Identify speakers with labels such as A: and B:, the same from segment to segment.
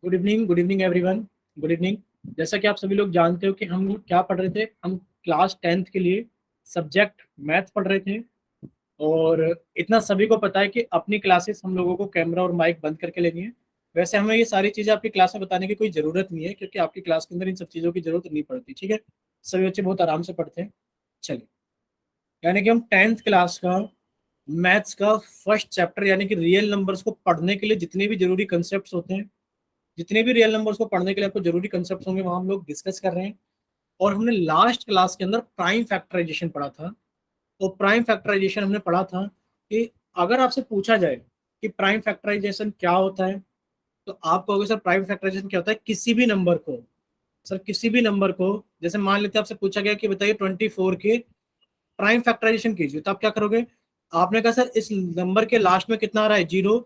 A: Good evening everyone. Good evening. जैसा कि आप सभी लोग जानते हो कि हम क्या पढ़ रहे थे, हम क्लास 10th के लिए सब्जेक्ट मैथ पढ़ रहे थे। और इतना सभी को पता है कि अपनी क्लासेस हम लोगों को कैमरा और माइक बंद करके लेनी है। वैसे हमें ये सारी चीज़ें आपकी क्लास में बताने की कोई ज़रूरत नहीं है, क्योंकि आपकी क्लास के अंदर इन सब चीज़ों की जरूरत नहीं पड़ती। ठीक है, सभी बच्चे बहुत आराम से पढ़ते हैं। चलिए, यानी कि हम 10th क्लास का मैथ्स का फर्स्ट चैप्टर यानी कि रियल नंबर्स को पढ़ने के लिए जितने भी जरूरी कंसेप्ट होते हैं, जितने भी रियल नंबर्स को पढ़ने के लिए आपको जरूरी कंसेप्ट होंगे, वहां हम लोग डिस्कस कर रहे हैं। और हमने लास्ट क्लास के अंदर प्राइम फैक्टराइजेशन पढ़ा था। और प्राइम फैक्टराइजेशन हमने पढ़ा था कि अगर आपसे पूछा जाए कि प्राइम फैक्टराइजेशन क्या होता है, तो आप कहोगे सर प्राइम फैक्टराइजेशन क्या होता है, किसी भी नंबर को, सर किसी भी नंबर को, जैसे मान लेते हैं आपसे पूछा गया कि बताइए 24 के प्राइम फैक्टराइजेशन कीजिए, तो आप क्या करोगे? आपने कहा सर इस नंबर के लास्ट में कितना आ रहा है, 0,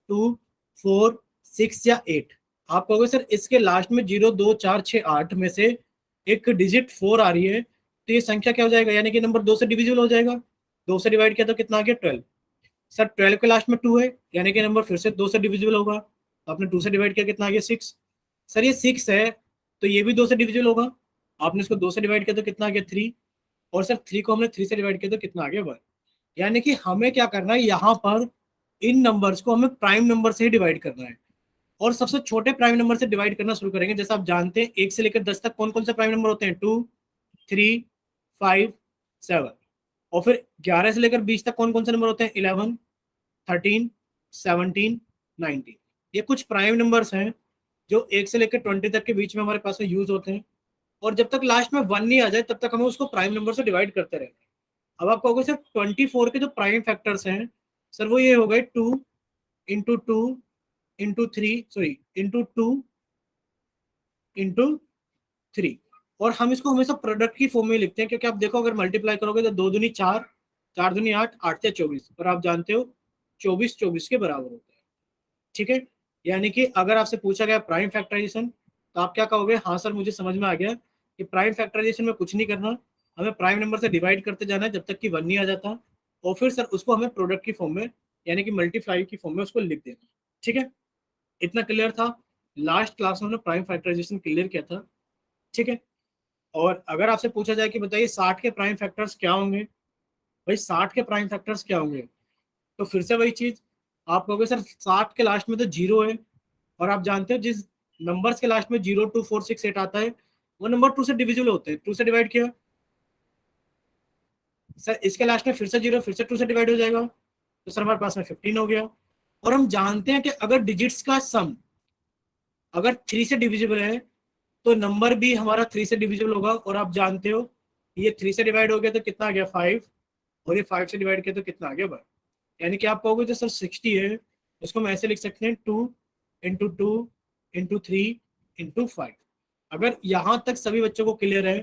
A: 2, 4, 6 या 8। आप कहोगे सर इसके लास्ट में 0, 2, 4, 6, 8 में से एक डिजिट 4 आ रही है, तो ये संख्या क्या हो जाएगा, यानी कि नंबर 2 से डिविजिबल हो जाएगा। 2 से डिवाइड किया तो कितना आ गया, 12। सर 12 के लास्ट में 2 है, यानी कि नंबर फिर से 2 से डिविजिबल होगा, तो आपने 2 से डिवाइड किया कितना आ गया, 6। सर ये 6 है, तो ये भी 2 से डिविजिबल होगा। आपने इसको 2 से डिवाइड किया तो कितना आ गया, 3। और सर 3 को हमने 3 से डिवाइड किया तो कितना आ गया, 1। यानी कि हमें क्या करना है यहाँ पर, इन नंबर्स को हमें प्राइम नंबर से ही डिवाइड करना है। और सबसे छोटे प्राइम नंबर से डिवाइड करना शुरू करेंगे। जैसे आप जानते हैं 1 से लेकर 10 तक कौन कौन से प्राइम नंबर होते हैं, 2, 3, 5, 7। और फिर 11 से लेकर 20 तक कौन कौन से नंबर होते हैं, 11, 13, 17, 19। ये कुछ प्राइम नंबर्स हैं जो 1 से लेकर 20 तक के बीच में हमारे पास में यूज होते हैं। और जब तक लास्ट में 1 नहीं आ जाए तब तक हमें उसको प्राइम नंबर से डिवाइड करते रहते हैं। अब आप कहोगे सर 24 के जो प्राइम फैक्टर्स हैं, सर वो ये हो गए 2 इंटू 3 और हम इसको हमेशा प्रोडक्ट की फॉर्म में लिखते हैं, क्योंकि आप देखो अगर मल्टीप्लाई करोगे तो 2 दूनी 4, 4 दूनी 8, 8 से 24, और आप जानते हो 24 24 के बराबर होता है। ठीक है, यानी कि अगर आपसे पूछा गया प्राइम फैक्टराइजेशन, तो आप क्या कहोगे, हाँ सर मुझे समझ में आ गया कि प्राइम फैक्टराइजेशन में कुछ नहीं करना, हमें प्राइम नंबर से डिवाइड करते जाना है जब तक कि 1 नहीं आ जाता। और फिर सर उसको हमें प्रोडक्ट की फॉर्म में यानी कि मल्टीप्लाई की फॉर्म में उसको लिख देना। ठीक है, इतना क्लियर था। लास्ट क्लास में हमने प्राइम फैक्टराइजेशन क्लियर किया था। ठीक है, और अगर आपसे पूछा जाए कि बताइए 60 के प्राइम फैक्टर्स क्या होंगे, भाई 60 के प्राइम फैक्टर्स क्या होंगे, तो फिर से वही चीज, आप कहोगे सर 60 के लास्ट में तो 0 है। और आप जानते हो जिस नंबर्स के लास्ट में 0, 2, 4, 6, 8 आता है, वो नंबर 2 से डिविजिबल होते हैं। 2 से डिवाइड किया, सर इसके लास्ट में फिर से 0, फिर से 2 से डिवाइड हो जाएगा, तो सर हमारे पास में 15 हो गया। और हम जानते हैं कि अगर डिजिट्स का सम अगर 3 से डिविजिबल है, तो नंबर भी हमारा 3 से डिविजिबल होगा। और आप जानते हो ये 3 से डिवाइड हो गया तो कितना आ गया, 5। और ये 5 से डिवाइड किया तो कितना आ गया, 1। यानी कि आप कहोगे जो सर 60 है, इसको हम ऐसे लिख सकते हैं, 2 इंटू 2 इंटू 3 इंटू 5। अगर यहां तक सभी बच्चों को क्लियर है,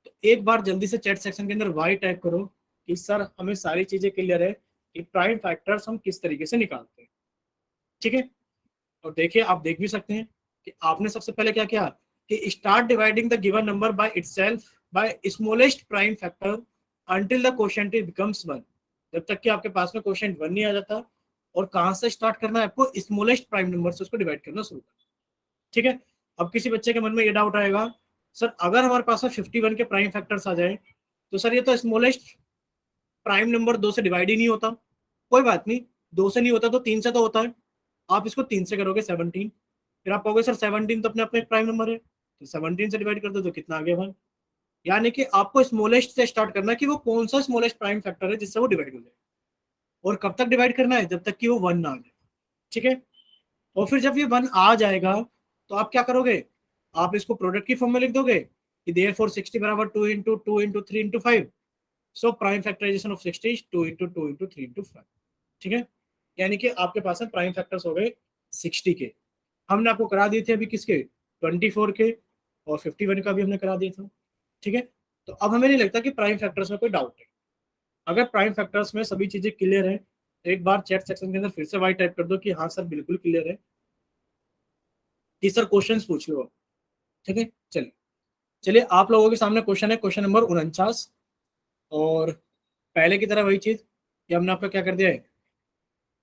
A: तो एक बार जल्दी से चैट सेक्शन के अंदर वाई टाइप करो कि सर हमें सारी चीजें क्लियर है कि प्राइम फैक्टर्स हम किस तरीके से निकालते हैं। ठीक है, और देखिए आप देख भी सकते हैं कि आपने सबसे पहले क्या किया कि start dividing the given number by itself by smallest prime factor until the quotient becomes 1। जब तक कि आपके पास में क्वोशिएंट 1 नहीं आ जाता। और कहां से स्टार्ट करना है आपको, स्मॉलेस्ट प्राइम नंबर से उसको डिवाइड करना शुरू करना। ठीक है, अब किसी बच्चे के मन में ये डाउट आएगा, सर अगर हमारे पास में 51 के प्राइम फैक्टर्स आ जाए, तो सर ये तो स्मॉलेस्ट प्राइम नंबर 2 से डिवाइड ही नहीं होता। कोई बात नहीं, 2 से नहीं होता तो 3 से तो होता है। आप इसको 3 से करोगे, 17। फिर आप कहोगे सर 17 तो अपने अपने एक प्राइम नंबर है, तो 17 से डिवाइड कर दो तो कितना आ गया, 1। यानी कि आपको स्मॉलेस्ट से स्टार्ट करना है कि वो कौन सा स्मॉलेस्ट प्राइम फैक्टर है जिससे वो डिवाइड हो जाए। और कब तक डिवाइड करना है, जब तक कि वो 1 ना आ जाए। ठीक है, और फिर जब ये 1 आ जाएगा, तो आप क्या करोगे, आप इसको प्रोडक्ट की फॉर्म में लिख दोगे कि देयरफॉर 60 बराबर 2 into 2 into 3 into 5। So prime factorization of 60 is 2 into 2 into 3 into 5। ठीक है, यानी कि आपके पास में प्राइम फैक्टर्स हो गए 60 के। हमने आपको करा दिए थे अभी किसके, 24 के, और 51 का भी हमने करा दिया था। ठीक है, तो अब हमें नहीं लगता कि प्राइम फैक्टर्स में कोई डाउट है। अगर प्राइम फैक्टर्स में सभी चीजें क्लियर है, तो एक बार चैट सेक्शन के अंदर फिर से वाई टाइप कर दो कि हाँ सर बिल्कुल क्लियर है, कि सर क्वेश्चंस पूछ लो। ठीक है, चलिए चलिए आप लोगों के सामने क्वेश्चन है, क्वेश्चन नंबर 49। और पहले की तरह वही चीज कि हमने आपका क्या कर दिया है,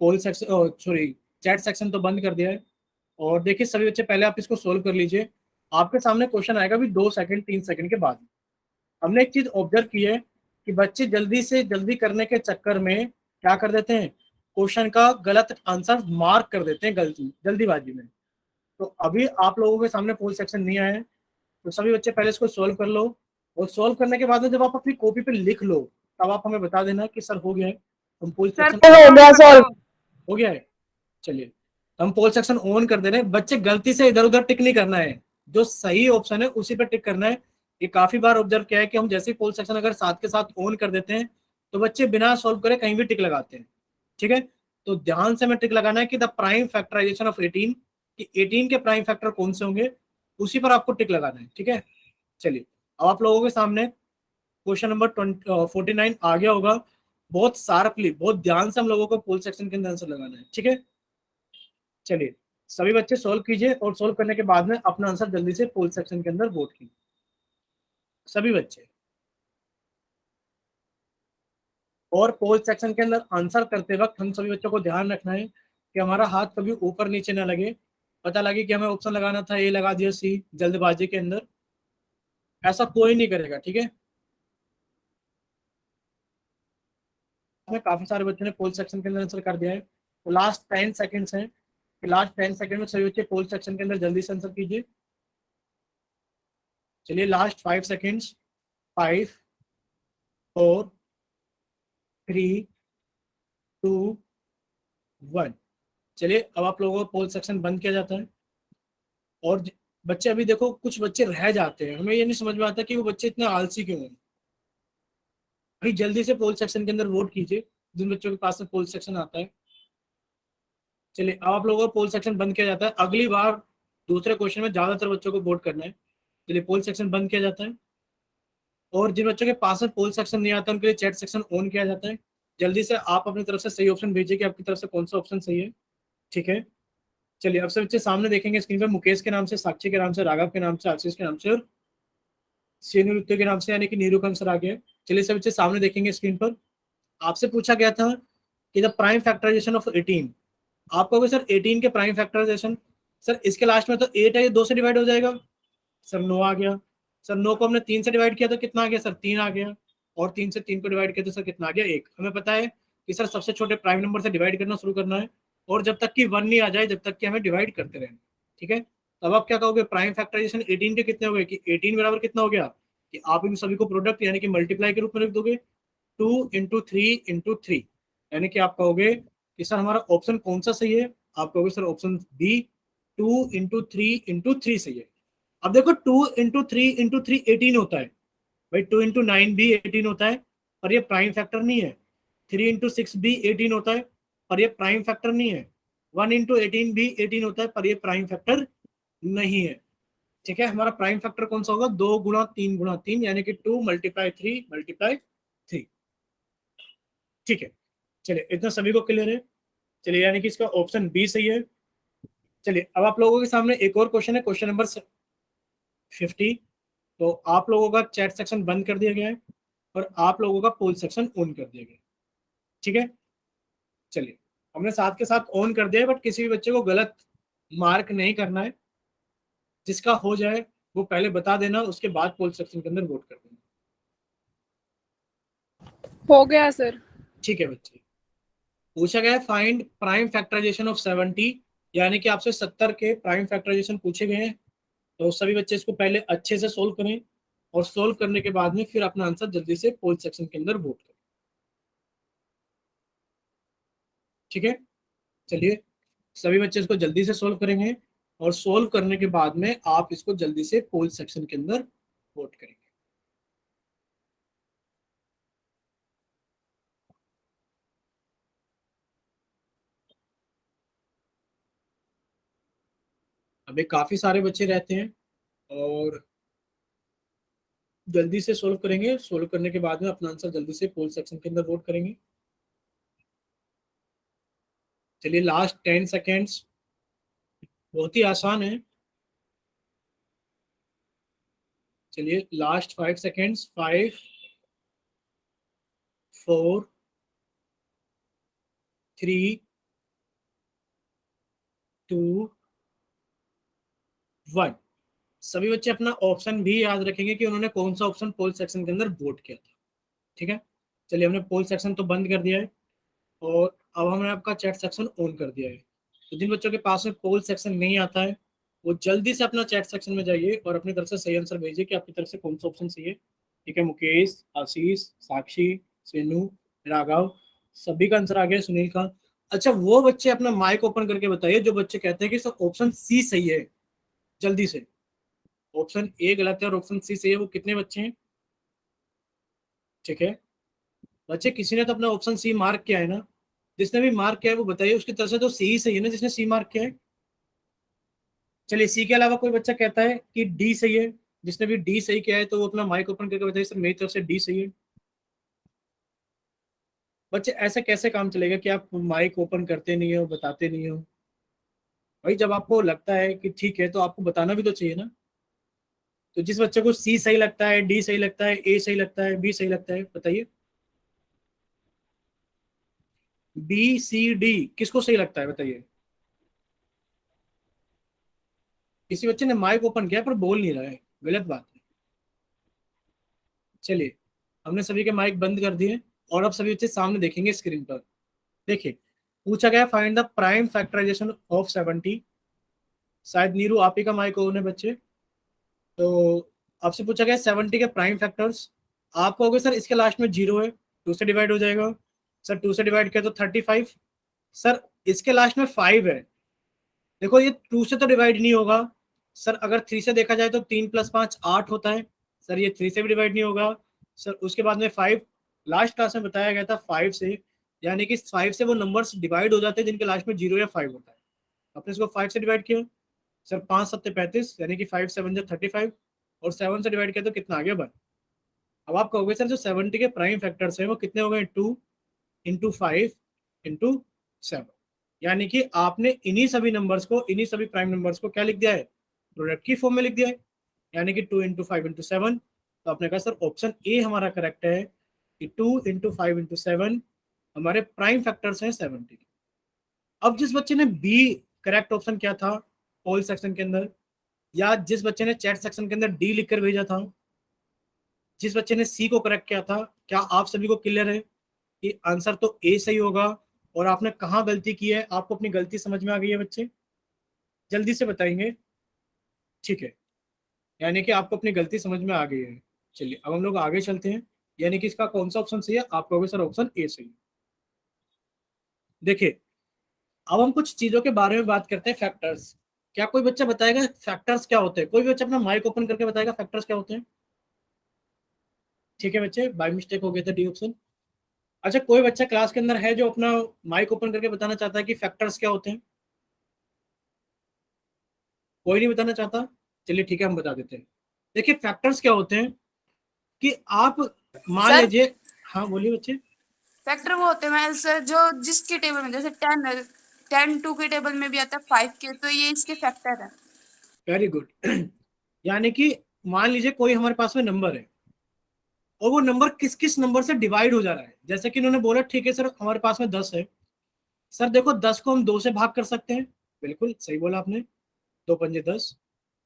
A: पोल सेक्शन, सॉरी चैट सेक्शन तो बंद कर दिया है। और देखिए सभी बच्चे पहले आप इसको सोल्व कर लीजिए। आपके सामने क्वेश्चन आएगा भी 2 सेकंड 3 सेकंड के बाद। हमने एक चीज ऑब्जर्व की है कि बच्चे जल्दी से जल्दी करने के चक्कर में क्या कर देते हैं, क्वेश्चन का गलत आंसर मार्क कर देते हैं गलती जल्दीबाजी में। तो अभी आप लोगों के सामने पोल सेक्शन नहीं आया है, तो सभी बच्चे पहले इसको सोल्व कर लो। और सोल्व करने के बाद में जब आप अपनी कॉपी पे लिख लो तब आप हमें बता देना कि सर हो गया है। हम पोल
B: सर
A: सेक्शन
B: हो गया सॉल्व।
A: हो गया है। चलिए हम पोल सेक्शन ऑन कर दे रहे हैं। बच्चे गलती से इधर उधर टिक नहीं करना है, जो सही ऑप्शन है उसी पे टिक करना है। ये काफी बार ऑब्जर्व किया है कि हम जैसे ही पोल सेक्शन अगर साथ के साथ ऑन कर देते हैं तो बच्चे बिना सॉल्व करे कहीं भी टिक लगाते हैं। ठीक है, तो ध्यान से हमें टिक लगाना है कि द प्राइम फैक्टराइजेशन ऑफ 18, कि 18 के प्राइम फैक्टर कौन से होंगे, उसी पर आपको टिक लगाना है। ठीक है, चलिए अब आप लोगों के सामने क्वेश्चन नंबर 49 आ गया होगा। बहुत शार्पली बहुत ध्यान से हम लोगों को पोल सेक्शन के अंदर आंसर लगाना है। ठीक है, चलिए सभी बच्चे सोल्व कीजिए और सोल्व करने के बाद में अपना आंसर जल्दी से पोल सेक्शन के अंदर वोट कीजिए सभी बच्चे। और पोल सेक्शन के अंदर आंसर करते वक्त हम सभी बच्चों को ध्यान रखना है कि हमारा हाथ कभी ऊपर नीचे ना लगे। पता लगे कि हमें ऑप्शन लगाना था ए लगा दिया सी जल्दबाजी के अंदर, ऐसा कोई नहीं करेगा। ठीक है, में काफी सारे बच्चों ने पोल सेक्शन के अंदर आंसर कर दिया है। तो लास्ट 10 सेकेंड्स हैं, लास्ट 10 सेकेंड में सभी बच्चे पोल सेक्शन के अंदर जल्दी से आंसर कीजिए। चलिए लास्ट 5 सेकेंड्स, 5 4 3 2 1। चलिए अब आप लोगों को पोल सेक्शन बंद किया जाता है। और बच्चे अभी देखो कुछ बच्चे रह जाते हैं, हमें ये नहीं समझ में आता कि वो बच्चे इतने आलसी क्यों हैं। अभी जल्दी से पोल सेक्शन के अंदर वोट कीजिए जिन बच्चों के पास में पोल सेक्शन आता है। चलिए अब आप लोगों को पोल सेक्शन बंद किया जाता है। अगली बार दूसरे क्वेश्चन में ज्यादातर बच्चों को वोट करना है। चलिए पोल सेक्शन बंद किया जाता है। और जिन बच्चों के पास में पोल सेक्शन नहीं आता उनके लिए चैट सेक्शन ऑन किया जाता है। जल्दी से आप अपनी तरफ से सही ऑप्शन भेजिए कि आपकी तरफ से कौन सा ऑप्शन सही है। ठीक है, चलिए अब सब बच्चे सामने देखेंगे स्क्रीन पर मुकेश के नाम से, साक्षी के नाम से, राघव के नाम से, आशीष के नाम से और सेनुलुत्ते के नाम से, यानी कि नीरू का आंसर आ गया है। चलिए सब बच्चे सामने देखेंगे स्क्रीन पर। आपसे पूछा गया था कि द प्राइम फैक्टराइजेशन ऑफ 18। आप कहोगे सर 18 के प्राइम फैक्टराइजेशन, सर इसके लास्ट में तो 8 है, ये 2 से डिवाइड हो जाएगा। सर 9 आ गया। सर 9 को हमने 3 से डिवाइड किया तो कितना आ गया, सर 3 आ गया। और 3 से 3 को डिवाइड किया तो सर कितना आ गया, 1। हमें पता है कि सर सबसे छोटे प्राइम नंबर से डिवाइड करना शुरू करना है और जब तक कि 1 नहीं आ जाए जब तक कि हमें डिवाइड करते रहना। ठीक है, तब आप क्या कहोगे, प्राइम फैक्टराइजेशन 18 के कितने हो गए, कि 18 बराबर कितना हो गया, कि आप इन सभी को प्रोडक्ट यानी कि मल्टीप्लाई के रूप में लिख दोगे 2 × 3 × 3। यानी कि आप कहोगे कि सर हमारा ऑप्शन कौन सा सही है, आप कहोगे सर ऑप्शन बी 2 × 3 × 3 सही है। अब देखो 2 × 3 × 3 18 होता है भाई, 2 × 9 भी 18 होता है पर ये प्राइम फैक्टर नहीं है। 3 × 6 भी 18 होता है पर ये प्राइम फैक्टर नहीं है। 1 × 18 भी 18 होता है पर ये प्राइम फैक्टर नहीं है। ठीक है, हमारा प्राइम फैक्टर कौन सा होगा, 2 × 3 × 3 यानी कि 2 × 3 × 3। ठीक है, चलिए इतना सभी को क्लियर है। चलिए यानी कि इसका ऑप्शन बी सही है। चलिए अब आप लोगों के सामने एक और क्वेश्चन है, क्वेश्चन नंबर 50। तो आप लोगों का चैट सेक्शन बंद कर दिया गया है और आप लोगों का पोल सेक्शन ऑन कर दिया गया है। ठीक है, चलिए हमने साथ के साथ ऑन कर दिया है बट किसी भी बच्चे को गलत मार्क नहीं करना है। जिसका हो जाए वो पहले बता देना, उसके बाद पोल सेक्शन के अंदर वोट कर देना।
B: हो गया सर।
A: ठीक है बच्चे, पूछा गया है फाइंड प्राइम फैक्टराइजेशन ऑफ 70, यानी कि आपसे 70 के प्राइम फैक्टराइजेशन पूछे गए हैं। तो सभी बच्चे इसको पहले अच्छे से सोल्व करें और सोल्व करने के बाद में फिर अपना आंसर जल्दी से पोल सेक्शन के अंदर वोट करें। ठीक है, चलिए सभी बच्चे इसको जल्दी से सोल्व करेंगे और सोल्व करने के बाद में आप इसको जल्दी से पोल सेक्शन के अंदर वोट करेंगे। अभी काफी सारे बच्चे रहते हैं और जल्दी से सोल्व करेंगे। सोल्व करने के बाद में अपना आंसर जल्दी से पोल सेक्शन के अंदर वोट करेंगे। चलिए लास्ट 10 सेकेंड्स, बहुत ही आसान है। चलिए लास्ट 5 सेकेंड्स, 5 4 3 2 1। सभी बच्चे अपना ऑप्शन भी याद रखेंगे कि उन्होंने कौन सा ऑप्शन पोल सेक्शन के अंदर वोट किया था। ठीक है, चलिए हमने पोल सेक्शन तो बंद कर दिया है और अब हमने आपका चैट सेक्शन ऑन कर दिया है। तो जिन बच्चों के पास में पोल सेक्शन नहीं आता है वो जल्दी से अपना चैट सेक्शन में जाइए और अपनी तरफ से सही आंसर भेजिए कि आपकी तरफ से कौन सा ऑप्शन सही है। ठीक है, मुकेश, आशीष, साक्षी, सेनू, राघव, सभी का आंसर आ गया, सुनील का। अच्छा, वो बच्चे अपना माइक ओपन करके बताइए जो बच्चे कहते हैं कि सर ऑप्शन सी सही है, जल्दी से। ऑप्शन ए गलत है और ऑप्शन सी सही है, वो कितने बच्चे हैं? ठीक है बच्चे, किसी ने तो अपना ऑप्शन सी मार्क किया है ना? जिसने भी मार्क किया है वो बताइए, उसकी तरफ से तो सी ही सही है ना जिसने सी मार्क किया है। चलिए, सी के अलावा कोई बच्चा कहता है कि डी सही है, जिसने भी डी सही किया है तो वो अपना माइक ओपन करके बताइए सर मेरी तरफ से डी सही है। बच्चे, ऐसे कैसे काम चलेगा कि आप माइक ओपन करते नहीं हो, बताते नहीं हो? भाई जब आपको लगता है कि ठीक है तो आपको बताना भी तो चाहिए ना। तो जिस बच्चे को सी सही लगता है, डी सही लगता है, ए सही लगता है, बी सही लगता है, बताइए। बी सी डी किसको सही लगता है बताइए? किसी बच्चे ने माइक ओपन किया पर बोल नहीं रहा है, गलत बात है। चलिए, हमने सभी के माइक बंद कर दिए और अब सभी बच्चे सामने देखेंगे स्क्रीन पर। देखिए, पूछा गया find the prime factorization of 70। शायद नीरू आप ही का माइक ऑन है बच्चे। तो आपसे पूछा गया 70 के प्राइम फैक्टर्स। आप कहोगे सर इसके लास्ट में जीरो है, टू से डिवाइड हो जाएगा। सर टू से डिवाइड किया तो 35। सर इसके लास्ट में 5 है। देखो ये टू से तो डिवाइड नहीं होगा। सर अगर थ्री से देखा जाए तो 3 + 5 8 होता है। सर ये थ्री से भी डिवाइड नहीं होगा। सर उसके बाद में 5, लास्ट क्लास में बताया गया था 5 से, यानी कि 5 से वो नंबर्स डिवाइड हो जाते हैं जिनके लास्ट में 0 या 5 होता है। आपने इसको 5 से डिवाइड किया। सर 5 × 7 = 35, यानी कि 5 × 7 = 35, और 7 से डिवाइड किया तो कितना आ गया 1। अब आप कहोगे सर जो 70 के प्राइम फैक्टर्स हैं वो कितने हो गए? 2 × 5 × 7, यानी कि आपने इन्हीं सभी नंबर्स को, इन्हीं सभी प्राइम नंबर्स को क्या लिख दिया है? प्रोडक्ट की फॉर्म में लिख दिया है, यानी कि 2 × 5 × 7। तो आपने कहा सर ऑप्शन ए हमारा करेक्ट है कि 2 × 5 × 7 हमारे प्राइम फैक्टर्स हैं 70। अब जिस बच्चे ने बी करेक्ट ऑप्शन क्या था पोल सेक्शन के अंदर, या जिस बच्चे ने चैट सेक्शन के अंदर डी लिखकर भेजा था, जिस बच्चे ने सी को करेक्ट किया था, क्या आप सभी को क्लियर है कि आंसर तो ए सही होगा? और आपने कहाँ गलती की है, आपको अपनी गलती समझ में आ गई है बच्चे? जल्दी से बताएंगे। ठीक है, यानी कि आपको अपनी गलती समझ में आ गई है। चलिए अब हम लोग आगे चलते हैं, यानी कि इसका कौन सा ऑप्शन सही है? आप कहोगे सर ऑप्शन ए सही है। देखिए, अब हम कुछ चीजों के बारे में बात करते हैं, फैक्टर्स। क्या कोई बच्चा बताएगा फैक्टर्स क्या होते हैं? कोई भी बच्चा अपना माइक ओपन करके बताएगा फैक्टर्स क्या होते हैं? ठीक है बच्चे, बाय मिस्टेक हो गया था डी ऑप्शन। अच्छा, कोई बच्चा क्लास के अंदर है जो अपना माइक ओपन करके बताना चाहता है कि फैक्टर्स क्या होते हैं? कोई नहीं बताना चाहता? चलिए ठीक है, हम बता देते हैं। देखिए, फैक्टर्स क्या होते हैं कि आप मान
C: सर
A: लीजिए। हाँ बोलिए बच्चे।
C: फैक्टर वो होते हैं सर जो जिसके टेबल में, जैसे 10 है, 10 2 के टेबल में भी आता है 5 के, तो ये इसके फैक्टर है।
A: Very good. यानी कि मान लीजिए कोई हमारे पास में नंबर है और वो नंबर किस किस नंबर से डिवाइड हो जा रहा है। जैसे कि इन्होंने बोला ठीक है सर हमारे पास में 10 है। सर देखो 10 को हम 2 से भाग कर सकते हैं। बिल्कुल सही बोला आपने, 2 × 5 = 10,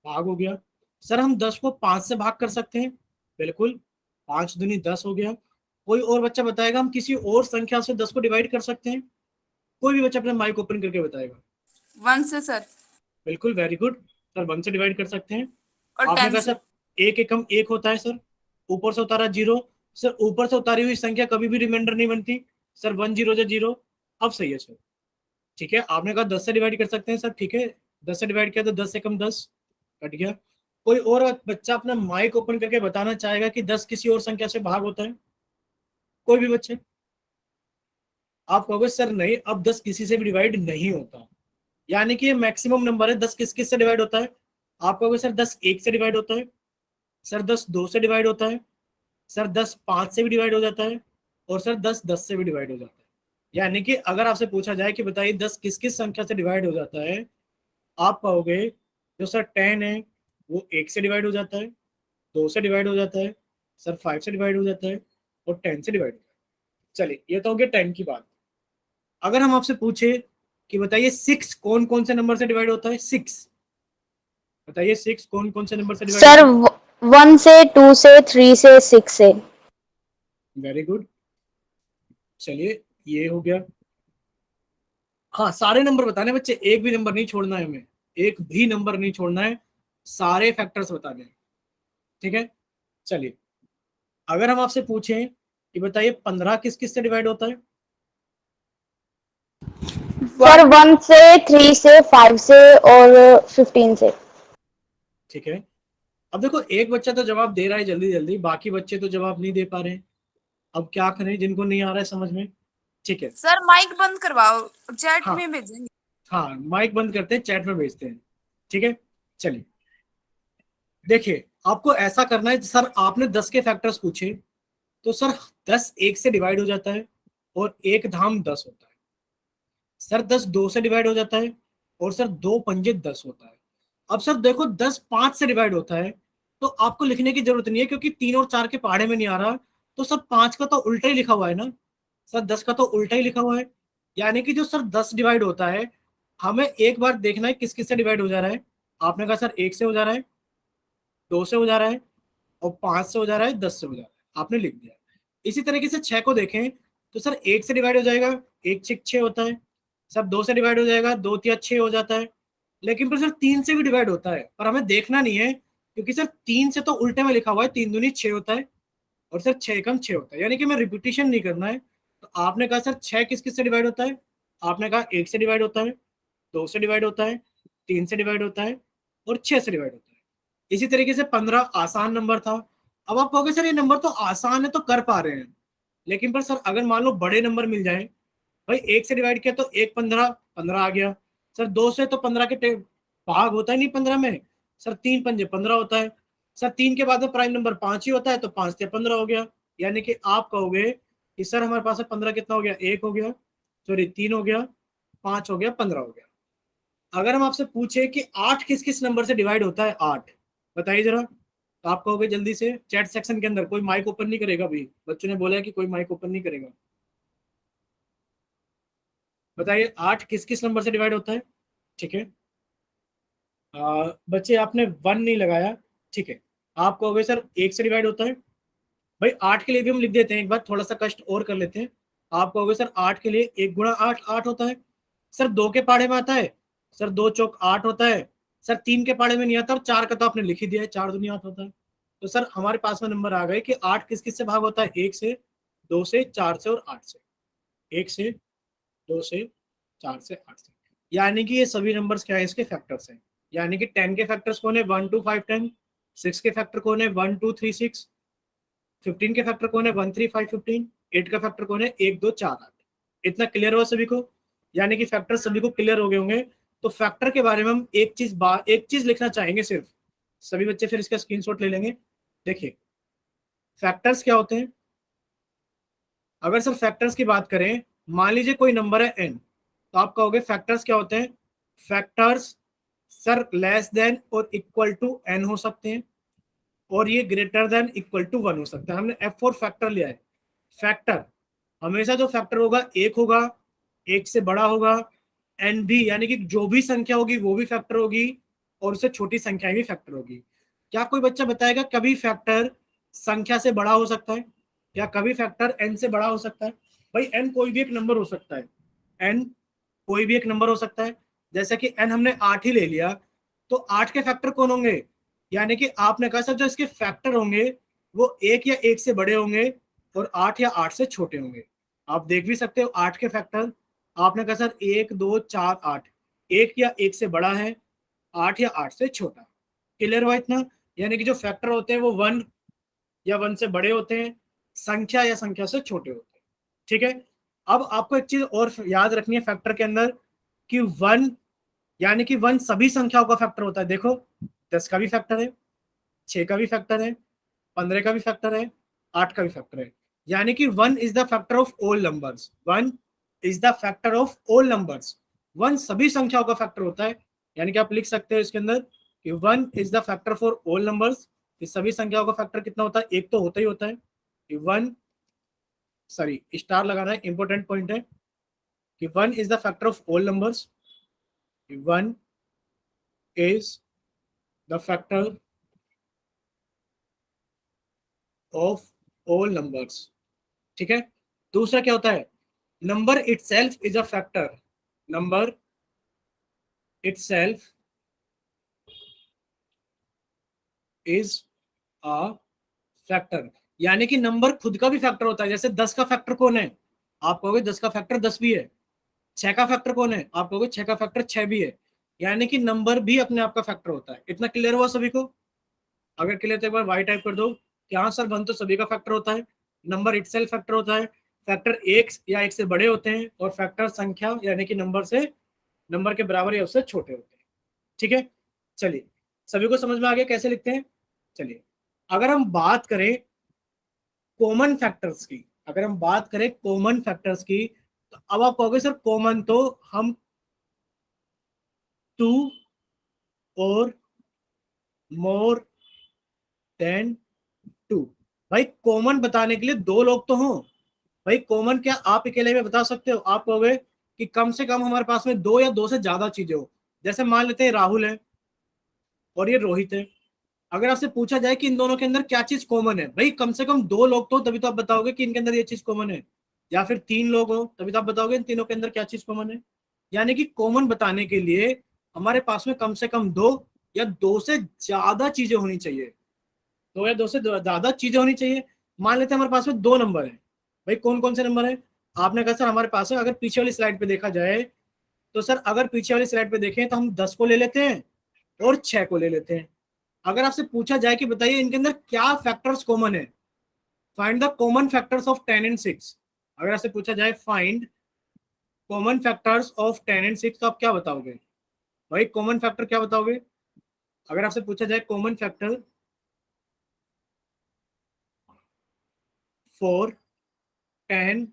A: भाग हो गया। सर हम 10 को 5 से भाग कर सकते हैं। बिल्कुल, 5 × 2 = 10 हो गया। कोई और बच्चा बताएगा हम किसी और संख्या से 10 को डिवाइड कर सकते हैं? कोई भी बच्चा अपना माइक ओपन करके बताएगा।
C: 1 से सर,
A: बिल्कुल, वेरी गुड। सर 1 से डिवाइड कर सकते हैं।
C: और
A: आपने
C: 10
A: कहा
C: से।
A: सर एक एकम 1 होता है सर, ऊपर से उतारा 0। सर ऊपर से उतारी हुई संख्या कभी भी रिमाइंडर नहीं बनती। सर 1 0 × 0। अब सही है सर। ठीक है, आपने कहा 10 से डिवाइड कर सकते हैं सर, ठीक है। 10 से डिवाइड किया तो 10 एकम 10, कट गया। कोई और बच्चा अपना माइक ओपन करके बताना चाहेगा कि 10 किसी और संख्या से भाग होता है? कोई भी बच्चे? आप कहोगे सर नहीं, अब 10 किसी से भी डिवाइड नहीं होता, यानी कि ये मैक्सिमम नंबर है। 10 किस किस से डिवाइड होता है? आप कहोगे सर 10 1 से डिवाइड होता है। सर 10 2 से डिवाइड होता है। सर 10 5 से भी डिवाइड हो जाता है। और सर 10 10 से भी डिवाइड हो जाता है। यानी कि अगर आपसे पूछा जाए कि बताइए 10 किस किस संख्या से डिवाइड हो जाता है, आप कहोगे जो सर 10 है वो 1 से डिवाइड हो जाता है, 2 से डिवाइड हो जाता है, सर 5 से डिवाइड हो जाता है, और 10 से डिवाइड हो जाता है। चलिए ये तो हो गया 10 की बात। अगर हम आपसे पूछे कि बताइए 6 कौन कौन से नंबर से डिवाइड होता है? 6 बताइए 6 कौन कौन से नंबर से डिवाइड
D: सर
A: होता है?
D: 1 से 2 से 3 से 6 से।
A: वेरी गुड, चलिए ये हो गया। हाँ सारे नंबर बताने बच्चे, एक भी नंबर नहीं छोड़ना है हमें, एक भी नंबर नहीं छोड़ना है, सारे फैक्टर्स बताने हैं, ठीक है। चलिए अगर हम आपसे पूछें कि बताइए 15 किस किस से डिवाइड होता है?
D: सर 1 से 3 से 5 से और 15 से।
A: ठीक है, अब देखो एक बच्चा तो जवाब दे रहा है जल्दी जल्दी, बाकी बच्चे तो जवाब नहीं दे पा रहे हैं। अब क्या करें जिनको नहीं आ रहा है समझ में? ठीक है,
C: सर माइक बंद करवाओ, चैट
A: हाँ
C: में भेजेंगे।
A: हाँ माइक बंद करते हैं, चैट में भेजते हैं, ठीक है। चलिए देखिए आपको ऐसा करना है, सर आपने 10 के फैक्टर्स पूछे तो सर 10 एक से डिवाइड हो जाता है और एक धाम 10 होता है। सर 10 दो से डिवाइड हो जाता है और सर दो पंजे 10 होता है। अब सर देखो 10 5 से डिवाइड होता है, तो आपको लिखने की जरूरत नहीं है क्योंकि 3 और 4 के पहाड़े में नहीं आ रहा, तो सर 5 का तो उल्टा ही लिखा हुआ है ना, सर 10 का तो उल्टा ही लिखा हुआ है। यानी कि जो सर 10 डिवाइड होता है, हमें एक बार देखना है किस किस से डिवाइड हो जा रहा है। आपने कहा सर 1 से हो जा रहा है, 2 से हो जा रहा है और 5 से हो जा रहा है, 10 से हो जा रहा है, आपने लिख दिया। इसी तरीके से 6 को देखें तो सर 1 से डिवाइड हो जाएगा, 1 6 6 होता है। सर 2 से डिवाइड हो जाएगा, 2 तिया 6 हो जाता है। लेकिन फिर सर 3 से भी डिवाइड होता है, पर हमें देखना नहीं है क्योंकि सर 3 से तो उल्टे में लिखा हुआ है, 3 दूनी 6 होता है और सर 6 एकम 6 होता है, यानी कि मैं रिपीटिशन नहीं करना है। तो आपने कहा सर 6 किस किस से डिवाइड होता है? आपने कहा 1 से डिवाइड होता है, 2 से डिवाइड होता है, 3 से डिवाइड होता है और 6 से डिवाइड होता है। इसी तरीके से 15 आसान नंबर था। अब आप कहोगे सर ये नंबर तो आसान है तो कर पा रहे हैं, लेकिन पर सर अगर मान लो बड़े नंबर मिल जाए, भाई 1 से डिवाइड किया तो 1 15 15 आ गया। सर 2 से तो 15 के भाग होता ही नहीं 15 में, सर 3 पंजे 15 होता है। सर 3 के बाद में प्राइम नंबर 5 ही होता है, तो 5 से 15 हो गया। यानी कि आप कहोगे कि सर हमारे पास 15 कितना हो गया, 1 हो गया, सॉरी 3 हो गया, 5 हो गया, 15 हो गया। अगर हम आपसे पूछे कि 8 किस किस नंबर से डिवाइड होता है, 8 बताइए जरा, तो आप कहोगे जल्दी से चैट सेक्शन के अंदर, कोई माइक ओपन नहीं करेगा, अभी बच्चों ने बोला है कि कोई माइक ओपन नहीं करेगा। बताइए 8 किस किस नंबर से डिवाइड होता है? ठीक है, बच्चे आपने 1 नहीं लगाया, ठीक है। आप कहोगे सर 1 से डिवाइड होता है। भाई 8 के लिए भी हम लिख देते हैं, एक बार थोड़ा सा कष्ट और कर लेते हैं। आप कहोगे सर 8 के लिए 1 गुणा 8 8 होता है। सर 2 के पाड़े में आता है, सर 2 चौक 8 होता है। सर 3 के पाड़े में नहीं आता और 4 का तो आपने लिख ही दिया है, 4 दूनी 8 होता है। तो सर हमारे पास में नंबर आ गए कि 8 किस किस से भाग होता है, 1 से, 2 से, 4 से और 8 से। 1 से, 2 से, 4 से, 8 से, यानी कि ये सभी नंबर्स क्या है, इसके फैक्टर्स हैं। यानी कि 10 के फैक्टर्स कौन है, 1 2 5 10। 6 के फैक्टर कौन है, 1 2 3 6। 15 के फैक्टर कौन है, 1 3 5 15। 8 का फैक्टर कौन है, 1 2 4 8। इतना क्लियर हुआ सभी को? यानी कि फैक्टर सभी को क्लियर हो गए होंगे। तो फैक्टर के बारे में हम एक चीज लिखना चाहेंगे सिर्फ, सभी बच्चे फिर इसका स्क्रीनशॉट ले लेंगे। देखिए फैक्टर्स क्या होते हैं। अगर सर फैक्टर्स की बात करें, मान लीजिए कोई नंबर है n, तो आप कहोगे फैक्टर्स क्या होते हैं? फैक्टर्स सर लेस देन और इक्वल टू n हो सकते हैं और ये ग्रेटर देन इक्वल टू 1 हो सकता है। हमने F4 फैक्टर लिया है। फैक्टर हमेशा जो फैक्टर होगा एक होगा, एक से बड़ा होगा, एन भी, यानी कि जो भी संख्या होगी वो भी फैक्टर होगी और उससे छोटी संख्या भी फैक्टर होगी। क्या कोई बच्चा बताएगा कभी फैक्टर संख्या से बड़ा हो सकता है? या कभी फैक्टर एन से बड़ा हो सकता है? भाई एन कोई भी एक नंबर हो सकता है, एन कोई भी एक नंबर हो सकता है। जैसे कि एन हमने 8 ही ले लिया, तो 8 के फैक्टर कौन होंगे? यानी कि आपने कहा सर जो इसके फैक्टर होंगे वो एक या एक से बड़े होंगे और 8 या 8 से छोटे होंगे। आप देख भी सकते हो 8 के फैक्टर, आपने कहा सर 1 2 4 8, एक या एक से बड़ा है, 8 या 8 से छोटा। क्लियर हुआ इतना? यानी कि जो फैक्टर होते हैं वो 1 या 1 से बड़े होते हैं, संख्या या संख्या से छोटे होते हैं। ठीक है, अब आपको एक चीज और याद रखनी है फैक्टर के अंदर कि 1, यानी कि 1 सभी संख्याओं का फैक्टर होता है। देखो 10 का भी फैक्टर है, 6 का भी फैक्टर है, 15 का भी फैक्टर है, 8 का भी फैक्टर है। यानी कि 1 is the factor of all numbers. 1 is the factor of all numbers. 1 सभी संख्याओं का फैक्टर होता है। यानी कि आप लिख सकते हो इसके अंदर कि 1 is the factor for all numbers. इस सभी संख्याओं का फैक्टर कितना होता है, एक तो होता ही होता है। कि 1, सॉरी स्टार लगाना है, इंपॉर्टेंट पॉइंट है कि 1 is the factor of all numbers. 1 is the factor of all numbers. ठीक है। दूसरा क्या होता है, number itself is a factor, number itself is a factor, यानी कि नंबर खुद का भी फैक्टर होता है। जैसे 10 का फैक्टर कौन है, आप कहोगे 10 का फैक्टर 10 भी है। 6 का फैक्टर कौन है, आप कहोगे 6 का फैक्टर 6 भी है। यानी कि नंबर भी अपने आप का फैक्टर होता है। इतना क्लियर हुआ सभी को? अगर क्लियर तो एक बार वाई टाइप कर दो कि हाँ सर वन तो सभी का फैक्टर होता है, नंबर इटसेल्फ फैक्टर होता है, फैक्टर एक या एक से बड़े होते हैं, और फैक्टर संख्या यानी कि नंबर से, नंबर के बराबर या उससे छोटे होते हैं। ठीक है, चलिए सभी को समझ में आ गया कैसे लिखते हैं। चलिए अगर हम बात करें कॉमन फैक्टर्स की, अगर हम बात करें कॉमन फैक्टर्स की, तो अब आप कहोगे सर कॉमन तो हम 2 और मोर देन 2, भाई कॉमन बताने के लिए दो लोग तो हों। भाई कॉमन क्या आप अकेले में बता सकते हो? आप कहोगे कि कम से कम हमारे पास में दो या दो से ज्यादा चीजें हो। जैसे मान लेते हैं राहुल है और ये रोहित है। अगर आपसे पूछा जाए कि इन दोनों के अंदर क्या चीज कॉमन है, भाई कम से कम दो लोग तो, तभी तो आप बताओगे कि इनके अंदर ये चीज कॉमन है। या फिर 3 लोग हो तभी तो आप बताओगे इन तीनों के अंदर क्या चीज कॉमन है। यानी कि कॉमन बताने के लिए हमारे पास में कम से कम दो या दो से ज्यादा चीजें होनी चाहिए। दो या दो से ज्यादा चीजें होनी चाहिए। मान लेते हैं हमारे पास में दो नंबर है। भाई कौन कौन से नंबर है? आपने कहा सर हमारे पास है, अगर पीछे वाली स्लाइड पे देखा जाए तो सर अगर पीछे वाली स्लाइड पे देखें तो हम 10 को ले लेते हैं और 6 को ले लेते हैं। अगर आपसे पूछा जाए कि बताइए इनके अंदर क्या फैक्टर्स कॉमन है, find the common factors of 10 and 6। अगर आपसे पूछा जाए find common factors of 10 and 6, तो आप क्या बताओगे? भाई कॉमन फैक्टर क्या बताओगे? अगर आपसे पूछा जाए कॉमन फैक्टर फॉर 10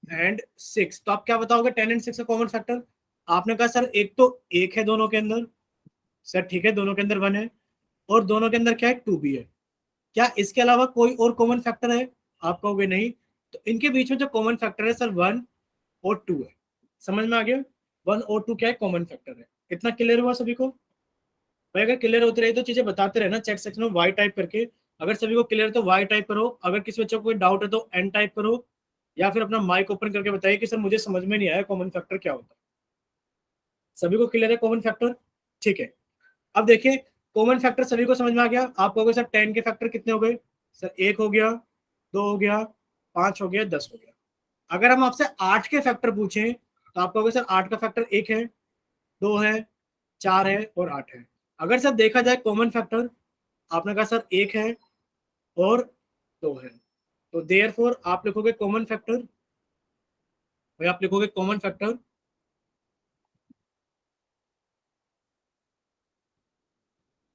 A: एंड 6, तो आप क्या बताओगे 10 एंड 6 का कॉमन फैक्टर? आपने कहा सर एक तो एक है दोनों के अंदर। सर ठीक है, दोनों के अंदर 1 है, और दोनों के अंदर क्या है, 2 भी है। क्या इसके अलावा कोई और कॉमन फैक्टर है? आप कहोगे नहीं। तो इनके बीच में जो कॉमन फैक्टर है सर 1 और 2 है। समझ में आ गया? 1 और 2 क्या है, कॉमन फैक्टर है। इतना क्लियर हुआ सभी को? भाई अगर क्लियर होती रही तो चीजें बताते रहना चैट सेक्शन में वाई टाइप करके। अगर सभी को क्लियर है तो वाई टाइप करो, अगर किसी बच्चे को कोई डाउट है तो एन टाइप करो, या फिर अपना माइक ओपन करके बताइए कि सर मुझे समझ में नहीं आया कॉमन फैक्टर क्या होता है। सभी को क्लियर है कॉमन फैक्टर? ठीक है। अब देखिए कॉमन फैक्टर सभी को समझ में आ गया। आप कहोगे सर 10 के फैक्टर कितने हो गए? सर 1 हो गया, 2 हो गया, 5 हो गया, 10 हो गया। अगर हम आपसे 8 के फैक्टर पूछें तो आप कहोगे सर 8 का फैक्टर 1 है, 2 है, 4 है और 8 है। अगर सर देखा जाए कॉमन फैक्टर, आपने कहा सर 1 है और 2 है, तो देयरफॉर आप लिखोगे कॉमन फैक्टर। भाई आप लिखोगे कॉमन फैक्टर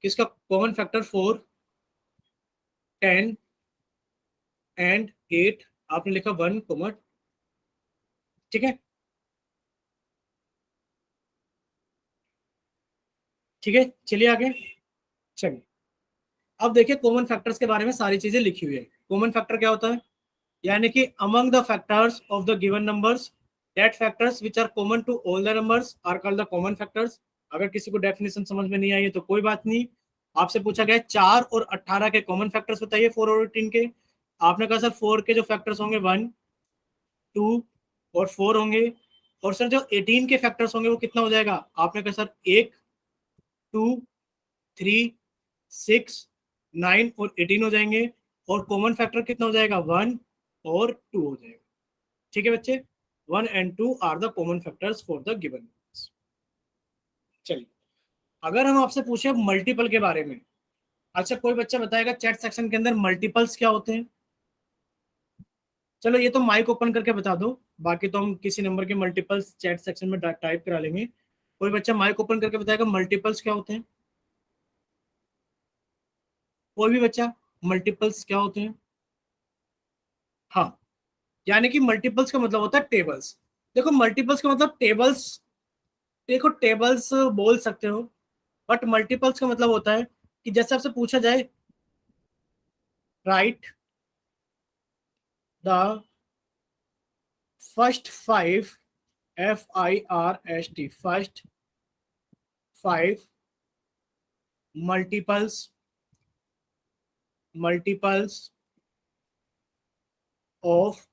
A: किसका? Common factor 4, 10 and 8। आपने लिखा 1 कॉमन। ठीक है, ठीक है, चलिए आगे। चलिए अब देखिए कॉमन फैक्टर्स के बारे में सारी चीजें लिखी हुई है। कॉमन फैक्टर क्या होता है? यानी कि among the factors of the given numbers, that factors which are common to all the numbers are called the common factors. अगर किसी को डेफिनेशन समझ में नहीं आई है तो कोई बात नहीं। आपसे पूछा गया 4 और 18 के कॉमन फैक्टर्स बताइए, 4 और 18 के। आपने कहा सर 4 के जो फैक्टर्स होंगे 1, 2 और 4 होंगे, और सर जो 18 के फैक्टर्स होंगे वो कितना हो जाएगा? आपने कहा सर 1, 2, 3, 6, 9 और 18 हो जाएंगे, और कॉमन फैक्टर कितना हो जाएगा? 1 और 2 हो जाएगा। ठीक है बच्चे, 1 and 2 are the common factors for the given. चलिए अगर हम आपसे पूछे मल्टीपल के बारे में, अच्छा कोई बच्चा बताएगा चैट सेक्शन के अंदर मल्टीपल्स क्या होते हैं? चलो ये तो माइक ओपन करके बता दो, बाकी तो हम किसी नंबर के मल्टीपल्स चैट सेक्शन में टाइप करा लेंगे। कोई बच्चा माइक ओपन करके बताएगा मल्टीपल्स क्या होते हैं? कोई भी बच्चा, मल्टीपल्स क्या होते हैं? हाँ, यानी कि मल्टीपल्स का मतलब होता है टेबल्स। देखो मल्टीपल्स का मतलब टेबल्स, देखो टेबल्स बोल सकते हो, बट मल्टीपल्स का मतलब होता है कि जैसे आपसे पूछा जाए right the first 5, FIRST, first 5 multiples of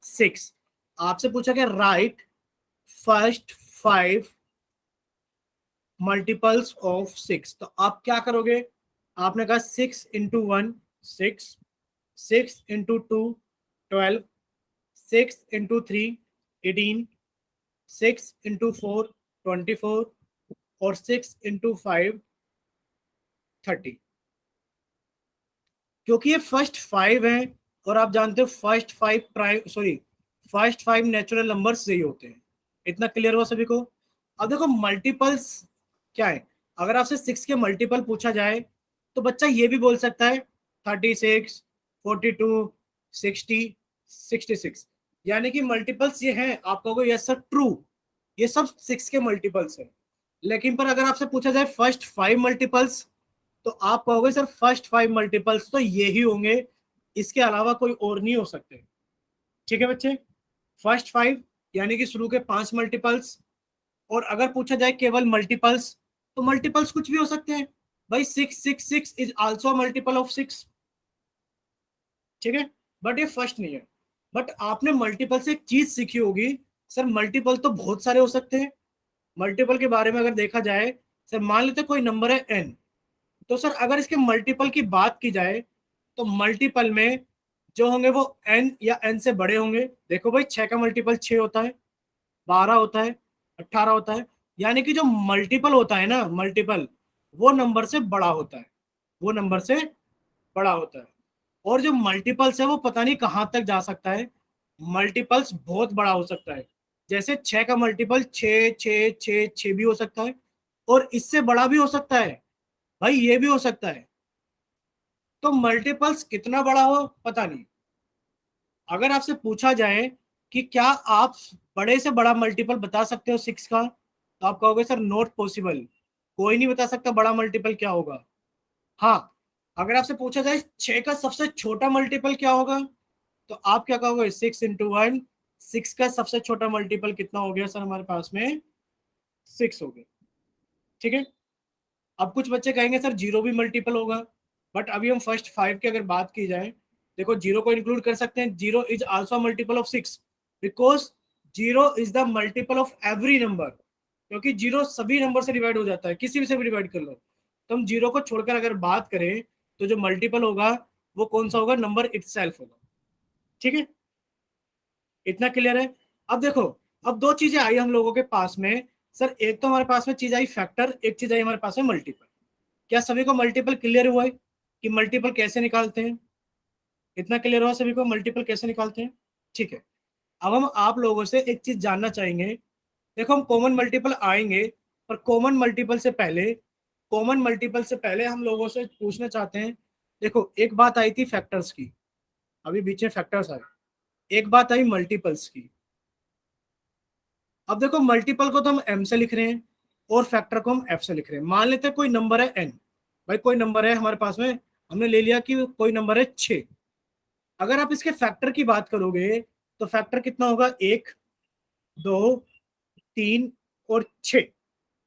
A: 6। आपसे पूछा क्या, राइट फर्स्ट 5 मल्टीपल्स ऑफ 6। तो आप क्या करोगे, आपने कहा 6 इंटू 1 6, 6 इंटू 2 12, 6 इंटू 3 18, 6 इंटू 4 24 और 6 इंटू 5 30। क्योंकि ये फर्स्ट 5 है और आप जानते हो फर्स्ट 5 नेचुरल नंबर्स से ही होते हैं। इतना क्लियर हुआ सभी को। अब देखो मल्टीपल्स क्या है, अगर आपसे 6 के मल्टीपल पूछा जाए तो बच्चा ये भी बोल सकता है 36 42 60 66, यानी कि मल्टीपल्स ये हैं। आप कहोगे यस सर ट्रू, ये सब 6 के मल्टीपल्स है। लेकिन पर अगर आपसे पूछा जाए फर्स्ट 5 मल्टीपल्स, तो आप कहोगे सर फर्स्ट 5 मल्टीपल्स तो ये ही होंगे, इसके अलावा कोई और नहीं हो सकते। ठीक है बच्चे, फर्स्ट 5 यानी कि शुरू के 5 मल्टीपल्स। और अगर पूछा जाए केवल मल्टीपल्स, तो मल्टीपल्स कुछ भी हो सकते हैं भाई। 6 इज आल्सो मल्टीपल ऑफ 6। ठीक है, बट ये फर्स्ट नहीं है। बट आपने मल्टीपल से एक चीज सीखी होगी, सर मल्टीपल तो बहुत सारे हो सकते हैं। मल्टीपल के बारे में अगर देखा जाए, सर मान लेते कोई नंबर है n, तो सर अगर इसके मल्टीपल की बात की जाए तो मल्टीपल में जो होंगे वो n या n से बड़े होंगे। देखो भाई 6 का मल्टीपल 6 होता है, 12 होता है, 18 होता है। यानी कि जो मल्टीपल होता है ना, मल्टीपल वो नंबर से बड़ा होता है, वो नंबर से बड़ा होता है। और जो मल्टीपल्स है वो पता नहीं कहां तक जा सकता है, मल्टीपल्स बहुत बड़ा हो सकता है। जैसे 6 का मल्टीपल 6 6 6 6 भी हो सकता है, और इससे बड़ा भी हो सकता है भाई, ये भी हो सकता है। तो मल्टीपल्स कितना बड़ा हो पता नहीं। अगर आपसे पूछा जाए कि क्या आप बड़े से बड़ा मल्टीपल बता सकते हो 6 का, तो आप कहोगे सर नॉट पॉसिबल, कोई नहीं बता सकता बड़ा मल्टीपल क्या होगा। हाँ, अगर आपसे पूछा जाए 6 का सबसे छोटा मल्टीपल क्या होगा, तो आप क्या कहोगे 6 इंटू 1। 6 का सबसे छोटा मल्टीपल कितना हो गया सर हमारे पास में, 6 हो गया। ठीक है, अब कुछ बच्चे कहेंगे सर जीरो भी मल्टीपल होगा, बट अभी हम फर्स्ट 5 की अगर बात की जाए, देखो जीरो को इंक्लूड कर सकते हैं। Zero is also multiple of 6 because zero is the multiple of every number, क्योंकि जीरो सभी नंबर से डिवाइड हो जाता है, किसी भी से भी डिवाइड कर लो। तो हम जीरो को छोड़कर अगर बात करें तो जो मल्टीपल होगा वो कौन सा होगा, नंबर इटसेल्फ होगा। ठीक है, इतना क्लियर है। अब देखो, अब दो चीजें आई हम लोगों के पास में, सर एक तो हमारे पास में चीज आई फैक्टर, एक चीज आई हमारे पास में मल्टीपल। क्या सभी को मल्टीपल क्लियर हुआ है कि मल्टीपल कैसे निकालते हैं? इतना क्लियर हुआ सभी को मल्टीपल कैसे निकालते हैं? ठीक है, अब हम आप लोगों से एक चीज जानना चाहेंगे। देखो हम कॉमन मल्टीपल आएंगे, पर कॉमन मल्टीपल से पहले हम लोगों से पूछना चाहते हैं। देखो एक बात आई थी फैक्टर्स की, अभी बीच में फैक्टर्स आए, एक बात आई मल्टीपल्स की। अब देखो मल्टीपल को तो हम m से लिख रहे हैं और फैक्टर को हम f से लिख रहे हैं। मान लेते हैं कोई नंबर है n, भाई कोई नंबर है हमारे पास में, हमने ले लिया कि कोई नंबर है 6। अगर आप इसके फैक्टर की बात करोगे तो फैक्टर कितना होगा, 1 2 3 और 6।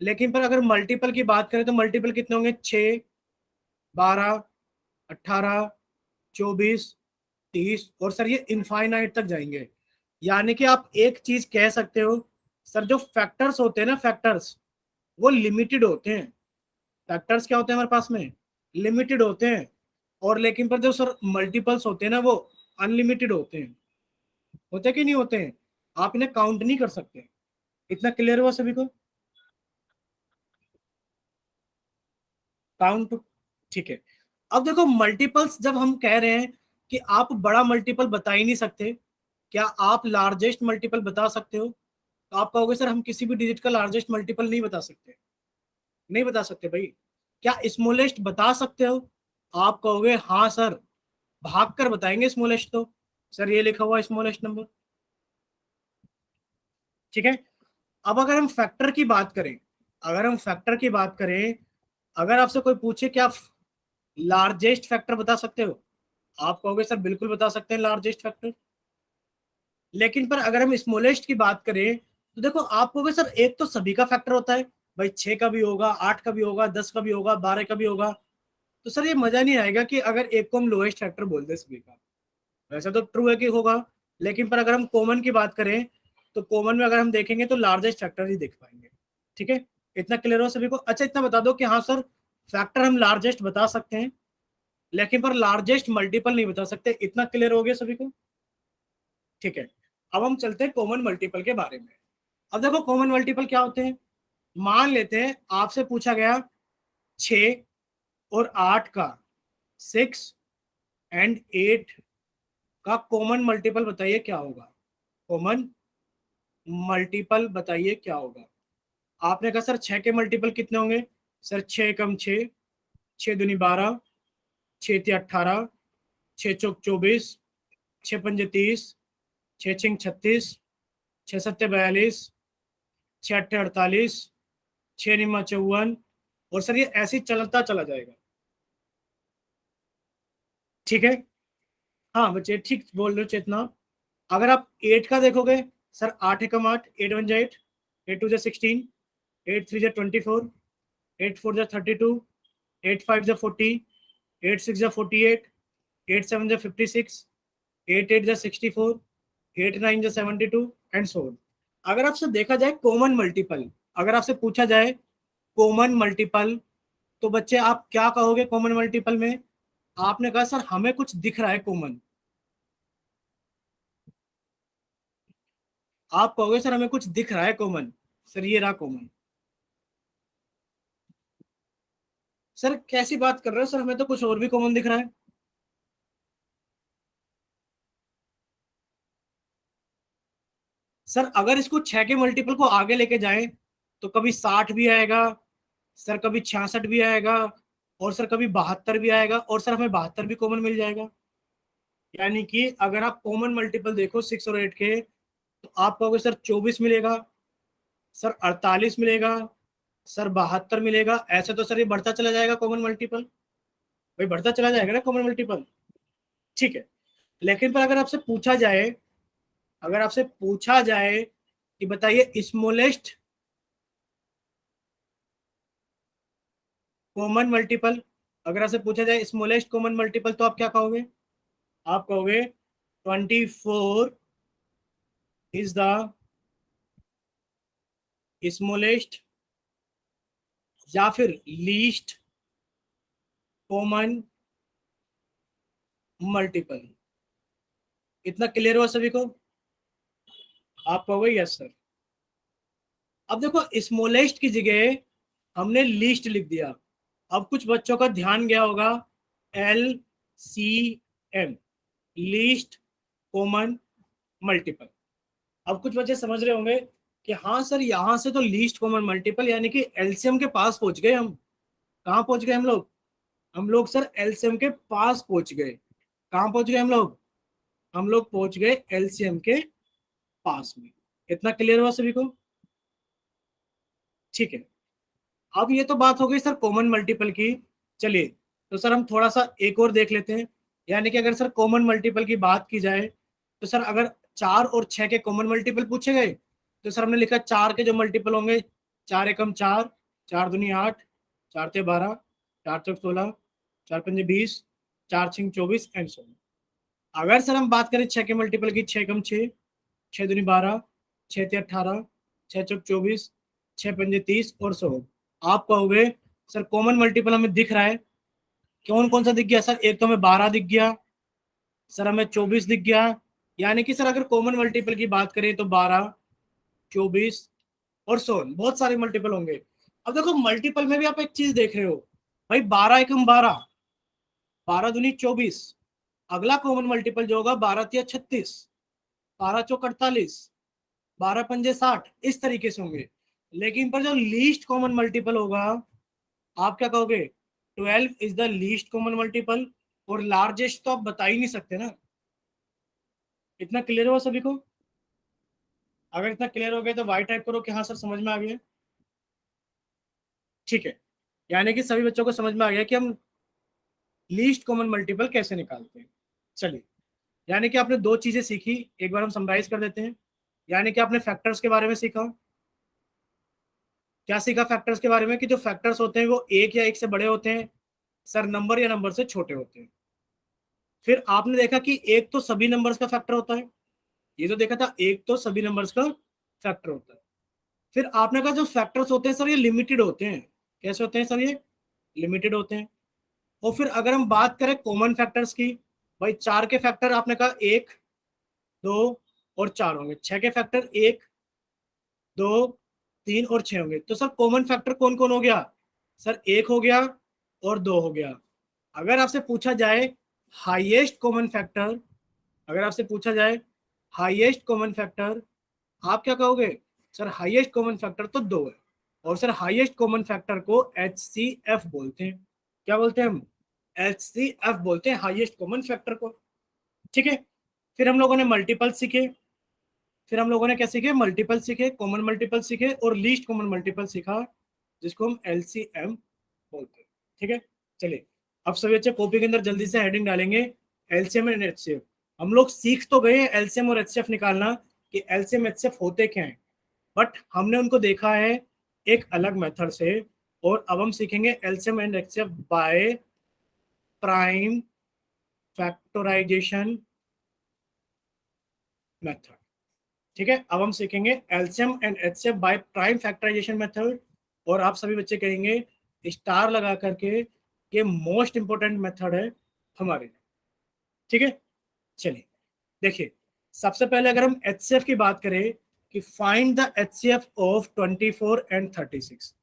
A: लेकिन पर अगर मल्टीपल की बात करें तो मल्टीपल कितने होंगे, 6 12 18 24 30, और सर ये इनफाइनाइट तक जाएंगे। यानी कि आप एक चीज कह सकते हो, सर जो फैक्टर्स होते हैं ना, फैक्टर्स वो लिमिटेड होते हैं। फैक्टर्स क्या होते हैं हमारे पास में, लिमिटेड होते हैं। और लेकिन पर जो सर मल्टीपल्स होते हैं ना वो अनलिमिटेड होते हैं। होते कि नहीं होते हैं, आप इन्हें काउंट नहीं कर सकते। इतना क्लियर हुआ सभी को, काउंट। ठीक है, अब देखो मल्टीपल्स जब हम कह रहे हैं कि आप बड़ा मल्टीपल बता ही नहीं सकते, क्या आप लार्जेस्ट मल्टीपल बता सकते हो? तो आप कहोगे सर हम किसी भी डिजिट का लार्जेस्ट मल्टीपल नहीं बता सकते, नहीं बता सकते भाई। क्या स्मॉलेस्ट बता सकते हो? आप कहोगे हाँ सर, भाग कर बताएंगे स्मॉलेस्ट। तो सर ये लिखा हुआ स्मॉलेस्ट नंबर। ठीक है, अब अगर हम फैक्टर की बात करें, अगर आपसे कोई पूछे क्या लार्जेस्ट फैक्टर बता सकते हो, आप कहोगे सर बिल्कुल बता सकते हैं लार्जेस्ट फैक्टर। लेकिन पर अगर हम स्मॉलेस्ट की बात करें तो देखो आप कहोगे सर एक तो सभी का फैक्टर होता है, भाई 6 का भी होगा, 8 का भी होगा, 10 का भी होगा, 12 का भी होगा। तो सर ये मजा नहीं आएगा कि अगर एक को हम लोएस्ट फैक्टर बोल दे सभी का। वैसा तो ट्रू है कि होगा, लेकिन पर अगर हम कॉमन की बात करें तो कॉमन में अगर हम देखेंगे तो लार्जेस्ट फैक्टर ही देख पाएंगे। ठीक है, इतना क्लियर हो सभी को? अच्छा इतना बता दो कि हाँ सर फैक्टर हम लार्जेस्ट बता सकते हैं लेकिन पर लार्जेस्ट मल्टीपल नहीं बता सकते। इतना क्लियर हो गया सभी को? ठीक है, अब हम चलते हैं कॉमन मल्टीपल के बारे में। अब देखो कॉमन मल्टीपल क्या होते हैं। मान लेते हैं आपसे पूछा गया 6 और 8 का, 6 एंड 8 का कॉमन मल्टीपल बताइए क्या होगा। कॉमन मल्टीपल बताइए क्या होगा। आपने कहा सर 6 के मल्टीपल कितने होंगे? सर 6 कम 6, 6 दूनी 12, 6 ती 18, 6 चौक 24, 6 पंजे 30, 6 छिंग 36, 6 सत्ते 42, 6 अट्ठे 48, 6 निमा 54। और सर ये ऐसे ही चलता चला जाएगा। ठीक है, हाँ बच्चे ठीक बोल रहे हो चेतना। अगर आप 8 का देखोगे, सर 8 एकम 8, 8 वन जा 8, 8 टू जा 16, 8 थ्री जा 24, 8 फोर जा 32, 8 फाइव जा 40, 8 सिक्स जा 48, 8 सेवन जा 56, 8 8 जा 64, 8 9 जा 72 एंड सो ऑन। अगर आपसे देखा जाए कॉमन मल्टीपल, अगर आपसे पूछा जाए कॉमन मल्टीपल, तो बच्चे आप क्या कहोगे कॉमन मल्टीपल में? आपने कहा सर हमें कुछ दिख रहा है कॉमन। आप कहोगे सर हमें कुछ दिख रहा है कॉमन। सर ये रहा कॉमन। सर कैसी बात कर रहे हो सर, हमें तो कुछ और भी कॉमन दिख रहा है। सर अगर इसको 6 के मल्टीपल को आगे लेके जाएं तो कभी 60 भी आएगा, सर कभी 66 भी आएगा, और सर कभी 72 भी आएगा, और सर हमें 72 भी कॉमन मिल जाएगा। यानी कि अगर आप कॉमन मल्टीपल देखो 6 और 8 के, तो आप कहोगे सर 24 मिलेगा, सर 48 मिलेगा, सर 72 मिलेगा। ऐसे तो सर ये बढ़ता चला जाएगा कॉमन मल्टीपल, भाई बढ़ता चला जाएगा ना कॉमन मल्टीपल। ठीक है, लेकिन पर अगर आपसे पूछा जाए, अगर आपसे पूछा जाए कि बताइए स्मॉलेस्ट कॉमन मल्टीपल, अगर आपसे पूछा जाए स्मॉलेस्ट कॉमन मल्टीपल, तो आप क्या कहोगे? आप कहोगे 24 इज द स्मॉलेस्ट या फिर लीस्ट कॉमन मल्टीपल। इतना क्लियर हुआ सभी को? आप कहोगे यस सर। अब देखो स्मॉलेस्ट की जगह हमने लीस्ट लिख दिया। अब कुछ बच्चों का ध्यान गया होगा LCM, लीस्ट कॉमन मल्टीपल। अब कुछ बच्चे समझ रहे होंगे कि हाँ सर यहां से तो लीस्ट कॉमन मल्टीपल यानी कि एलसीएम के पास पहुंच गए हम। कहाँ पहुंच गए हम लोग? हम लोग सर एलसीएम के पास पहुंच गए। कहाँ पहुंच गए हम लोग? हम लोग पहुंच गए एलसीएम के पास में। इतना क्लियर हुआ सभी को? ठीक है, अब ये तो बात हो गई सर कॉमन मल्टीपल की। चलिए तो सर हम थोड़ा सा एक और देख लेते हैं। यानी कि अगर सर कॉमन मल्टीपल की बात की जाए तो सर अगर 4 और 6 के कॉमन मल्टीपल पूछे गए तो सर हमने लिखा 4 के जो मल्टीपल होंगे, 4 एकम 4, 4 दूनी 8, 4 ते 12, 4 चौक 16, 4 पंजे 20, 4 छिंग 24 एंड सो ऑन। अगर सर हम बात करें 6 के मल्टीपल की, 6 एकम 6, 6 दूनी 12, 6 ते 18, 6 चौक 24, 6 पंजे 30 और सो ऑन। आप कहोगे सर कॉमन मल्टीपल हमें दिख रहा है, कौन कौन सा दिख गया? सर एक तो हमें 12 दिख गया, सर हमें 24 दिख गया। यानी कि सर अगर कॉमन मल्टीपल की बात करें तो 12, 24 और सोन, बहुत सारे मल्टीपल होंगे। अब देखो मल्टीपल में भी आप एक चीज देख रहे हो भाई, 12 एकम 12, 12 दूनी 24। अगला कॉमन मल्टीपल जो होगा 12 तिया 36, 12 चौक 48, 12 पंजे 60, इस तरीके से होंगे। लेकिन पर जो लीस्ट कॉमन मल्टीपल होगा, आप क्या कहोगे? 12 is the least common multiple, और लार्जेस्ट तो आप बता ही नहीं सकते ना। इतना क्लियर हुआ सभी को? अगर इतना क्लियर हो गया तो वाई टाइप करो कि हाँ सर समझ में आ गया। ठीक है, यानी कि सभी बच्चों को समझ में आ गया कि हम लीस्ट कॉमन मल्टीपल कैसे निकालते हैं। चलिए, यानी कि आपने दो चीजें सीखी, एक बार हम समराइज कर देते हैं। यानी कि आपने फैक्टर्स के बारे में सीखा, क्या सीखा फैक्टर्स के बारे में कि जो फैक्टर्स होते हैं वो एक या एक से बड़े होते हैं सर, नंबर या नंबर से छोटे होते हैं। फिर आपने देखा कि एक तो सभी नंबर्स का फैक्टर होता है, ये तो देखा था, एक तो सभी नंबर्स का फैक्टर होता है। फिर आपने कहा जो फैक्टर्स होते हैं सर ये लिमिटेड होते हैं। कैसे होते हैं सर? ये लिमिटेड होते हैं। और फिर अगर हम बात करें कॉमन फैक्टर्स की, भाई 4 के फैक्टर आपने कहा 1 2 और 4 होंगे, 6 के फैक्टर 1 2 3 और 6 होंगे। तो सर कॉमन फैक्टर कौन कौन हो गया? सर 1 हो गया और 2 हो गया। अगर आपसे पूछा जाए हाईएस्ट कॉमन फैक्टर, अगर आपसे पूछा जाए हाईएस्ट कॉमन फैक्टर, आप क्या कहोगे? सर हाईएस्ट कॉमन फैक्टर तो 2 है। और सर हाईएस्ट कॉमन फैक्टर को HCF बोलते हैं। क्या बोलते हैं हम? HCF बोलते हैं हाईएस्ट कॉमन फैक्टर को। ठीक है। फिर हम लोगों ने मल्टीपल सीखे, फिर हम लोगों ने क्या सीखे? मल्टीपल सीखे, कॉमन मल्टीपल सीखे और लीस्ट कॉमन मल्टीपल सीखा, जिसको हम LCM बोलते हैं। ठीक है। चलिए अब सभी बच्चे कॉपी के अंदर जल्दी से हेडिंग डालेंगे LCM एंड HCF। हम लोग सीख तो गए हैं LCM और HCF निकालना कि LCM HCF होते क्या हैं, बट हमने उनको देखा है एक अलग मेथड से, और अब हम सीखेंगे LCM and HCF by prime factorization method. ठीक है। अब हम सीखेंगे LCM and HCF by prime factorization method, और आप सभी बच्चे कहेंगे स्टार लगा करके ये मोस्ट इंपोर्टेंट मेथड है हमारे लिए। ठीक है। चलिए देखिए, सबसे पहले अगर हम HCF की बात करें कि find the HCF of 24 and 36।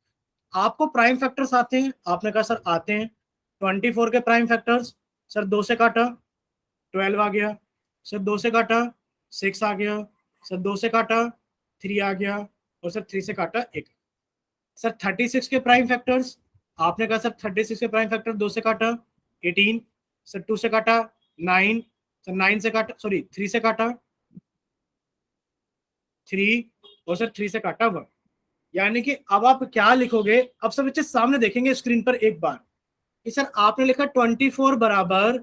A: आपको प्राइम फैक्टर्स आते हैं? आपने कहा सर आते हैं। 24 के प्राइम फैक्टर्स, सर 2 से काटा 12 आ गया, सर 2 से काटा 6 आ गया, सर 2 से काटा 3 आ गया, और सर 3 से काटा 1। सर 36 के प्राइम फैक्टर्स, आपने कहा सर 36 के प्राइम फैक्टर 2 से काटा 18, सर 2 से काटा 9, सर 9 से काटा, सॉरी 3 से काटा 3, और सर 3 से काटा 1। यानी कि अब आप क्या लिखोगे? अब सब बच्चे सामने देखेंगे स्क्रीन पर एक बार कि सर आपने लिखा 24 बराबर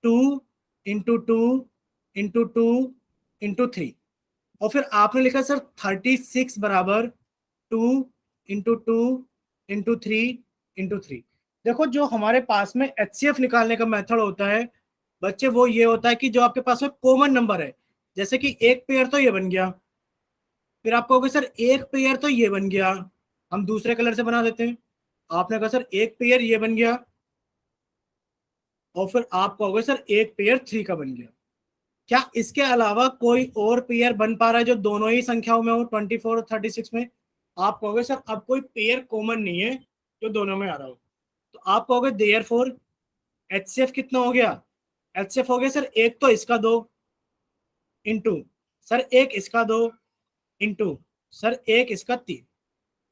A: 2 इंटू 2 इंटू 2 इंटू 3, और फिर आपने लिखा सर 36 बराबर 2 इंटू 2 इंटू 3 इंटू 3। देखो जो हमारे पास में HCF निकालने का मेथड होता है बच्चे, वो ये होता है कि जो आपके पास में कॉमन नंबर है, जैसे कि एक पेयर तो ये बन गया, फिर आप कहोगे सर एक पेयर तो ये बन गया, हम दूसरे कलर से बना देते हैं। आपने कहा सर एक पेयर ये बन गया, और फिर आप कहोगे सर एक पेयर 3 का बन गया। क्या इसके अलावा कोई और पेयर बन पा रहा है जो दोनों ही संख्याओं में हो, 24 और 36 में? आप कहोगे सर अब कोई पेयर कॉमन नहीं है जो दोनों में आ रहा हो। तो आप कहोगे देयरफॉर HCF कितना हो गया? HCF हो गया सर एक तो इसका 2 इंटू सर एक इसका 2 इंटू सर एक इसका 3,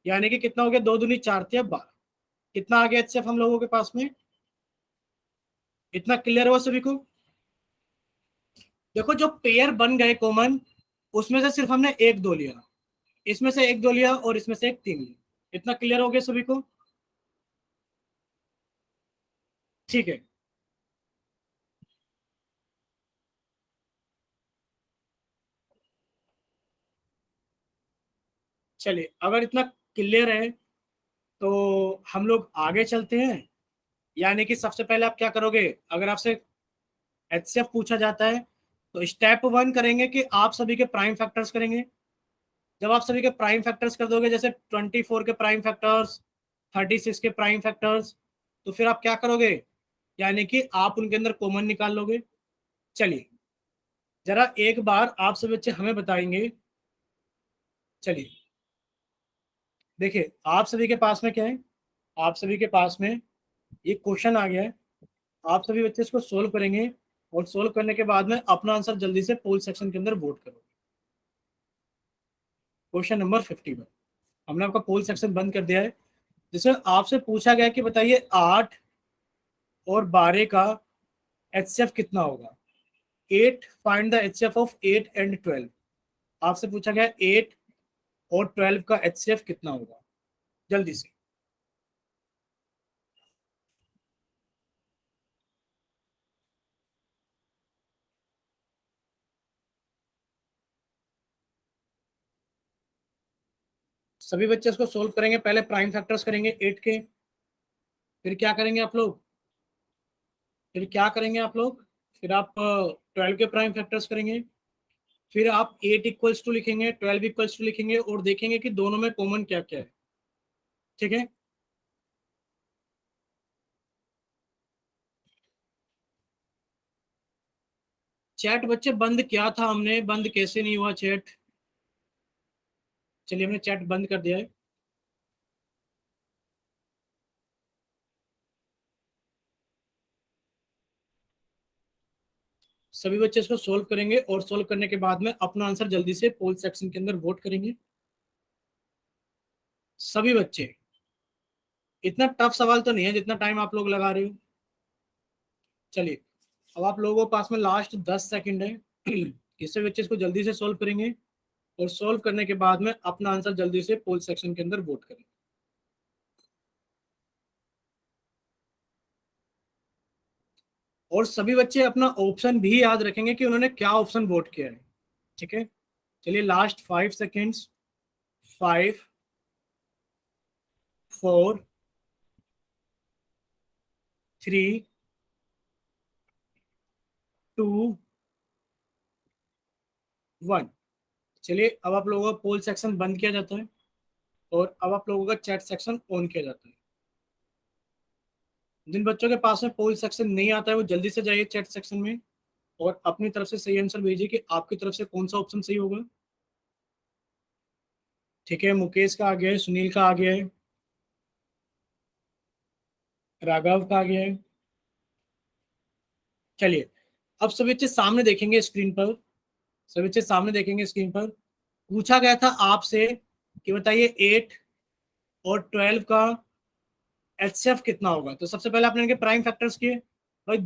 A: यानी कि कितना हो गया? 2 दूनी 4 × 12। कितना आ गया HCF हम लोगों के पास में? इतना क्लियर हुआ सभी को? देखो जो पेयर बन गए कॉमन, उसमें से सिर्फ हमने एक 2 लिया, इसमें से एक 2 लिया, और इसमें से एक 3 लिया। इतना क्लियर हो गया सभी को? ठीक है। चलिए अगर इतना क्लियर है तो हम लोग आगे चलते हैं। यानी कि सबसे पहले आप क्या करोगे? अगर आपसे HCF पूछा जाता है तो स्टेप 1 करेंगे कि आप सभी के प्राइम फैक्टर्स करेंगे। जब आप सभी के प्राइम फैक्टर्स कर दोगे, जैसे 24 के प्राइम फैक्टर्स, 36 के प्राइम फैक्टर्स, तो फिर आप क्या करोगे? यानी कि आप उनके अंदर कॉमन निकाल लोगे। चलिए जरा एक बार आप सभी बच्चे हमें बताएंगे। चलिए देखिए आप सभी के पास में क्या है, आप सभी के पास में ये क्वेश्चन आ गया है। आप सभी बच्चे इसको सोल्व करेंगे, और सोल्व करने के बाद में अपना आंसर जल्दी से पोल सेक्शन के अंदर वोट करो। क्वेश्चन नंबर 51, हमने आपका पोल सेक्शन बंद कर दिया है, जिसमें आपसे पूछा गया कि बताइए 8 और 12 का HCF कितना होगा। 8 find the HCF of 8 and 12। आपसे पूछा गया 8 और 12 का HCF कितना होगा, जल्दी से। सभी बच्चे इसको सोल्व करेंगे। पहले प्राइम फैक्टर्स करेंगे 8 के, फिर क्या करेंगे आप लोग, फिर आप 12 के प्राइम फैक्टर्स करेंगे, फिर आप 8 इक्वल्स टू लिखेंगे, 12 इक्वल्स टू लिखेंगे और देखेंगे कि दोनों में कॉमन क्या क्या है। ठीक है, चैट बच्चे बंद किया था हमने, बंद कैसे नहीं हुआ चैट? चलिए हमने चैट बंद कर दिया है। सभी बच्चे इसको सोल्व करेंगे और सोल्व करने के बाद में अपना आंसर जल्दी से पोल सेक्शन के अंदर वोट करेंगे। सभी बच्चे, इतना टफ सवाल तो नहीं है जितना टाइम आप लोग लगा रहे हो। चलिए अब आप लोगों के पास में लास्ट 10 सेकंड है। किसी बच्चे इसको जल्दी से सोल्व करेंगे और सोल्व करने के बाद में अपना आंसर जल्दी से पोल सेक्शन के अंदर वोट करेंगे। और सभी बच्चे अपना ऑप्शन भी याद रखेंगे कि उन्होंने क्या ऑप्शन वोट किया है। ठीक है, चलिए लास्ट 5 सेकेंड्स, 5 4 3 2 1। चलिए अब आप लोगों का पोल सेक्शन बंद किया जाता है और अब आप लोगों का चैट सेक्शन ऑन किया जाता है। जिन बच्चों के पास में पोल सेक्शन नहीं आता है वो जल्दी से जाइए चैट सेक्शन में और अपनी तरफ से सही आंसर भेजिए कि आपकी तरफ से कौन सा ऑप्शन सही होगा। ठीक है, मुकेश का आ गया है, सुनील का आ गया है, राघव का आ गया है। चलिए अब सभी बच्चे सामने देखेंगे स्क्रीन पर, सभी बच्चे सामने देखेंगे स्क्रीन पर। पूछा गया था आपसे कि बताइए 8 और 12 का एचसीएफ कितना होगा। तो सबसे पहले आपने इनके प्राइम फैक्टर्स किए भाई।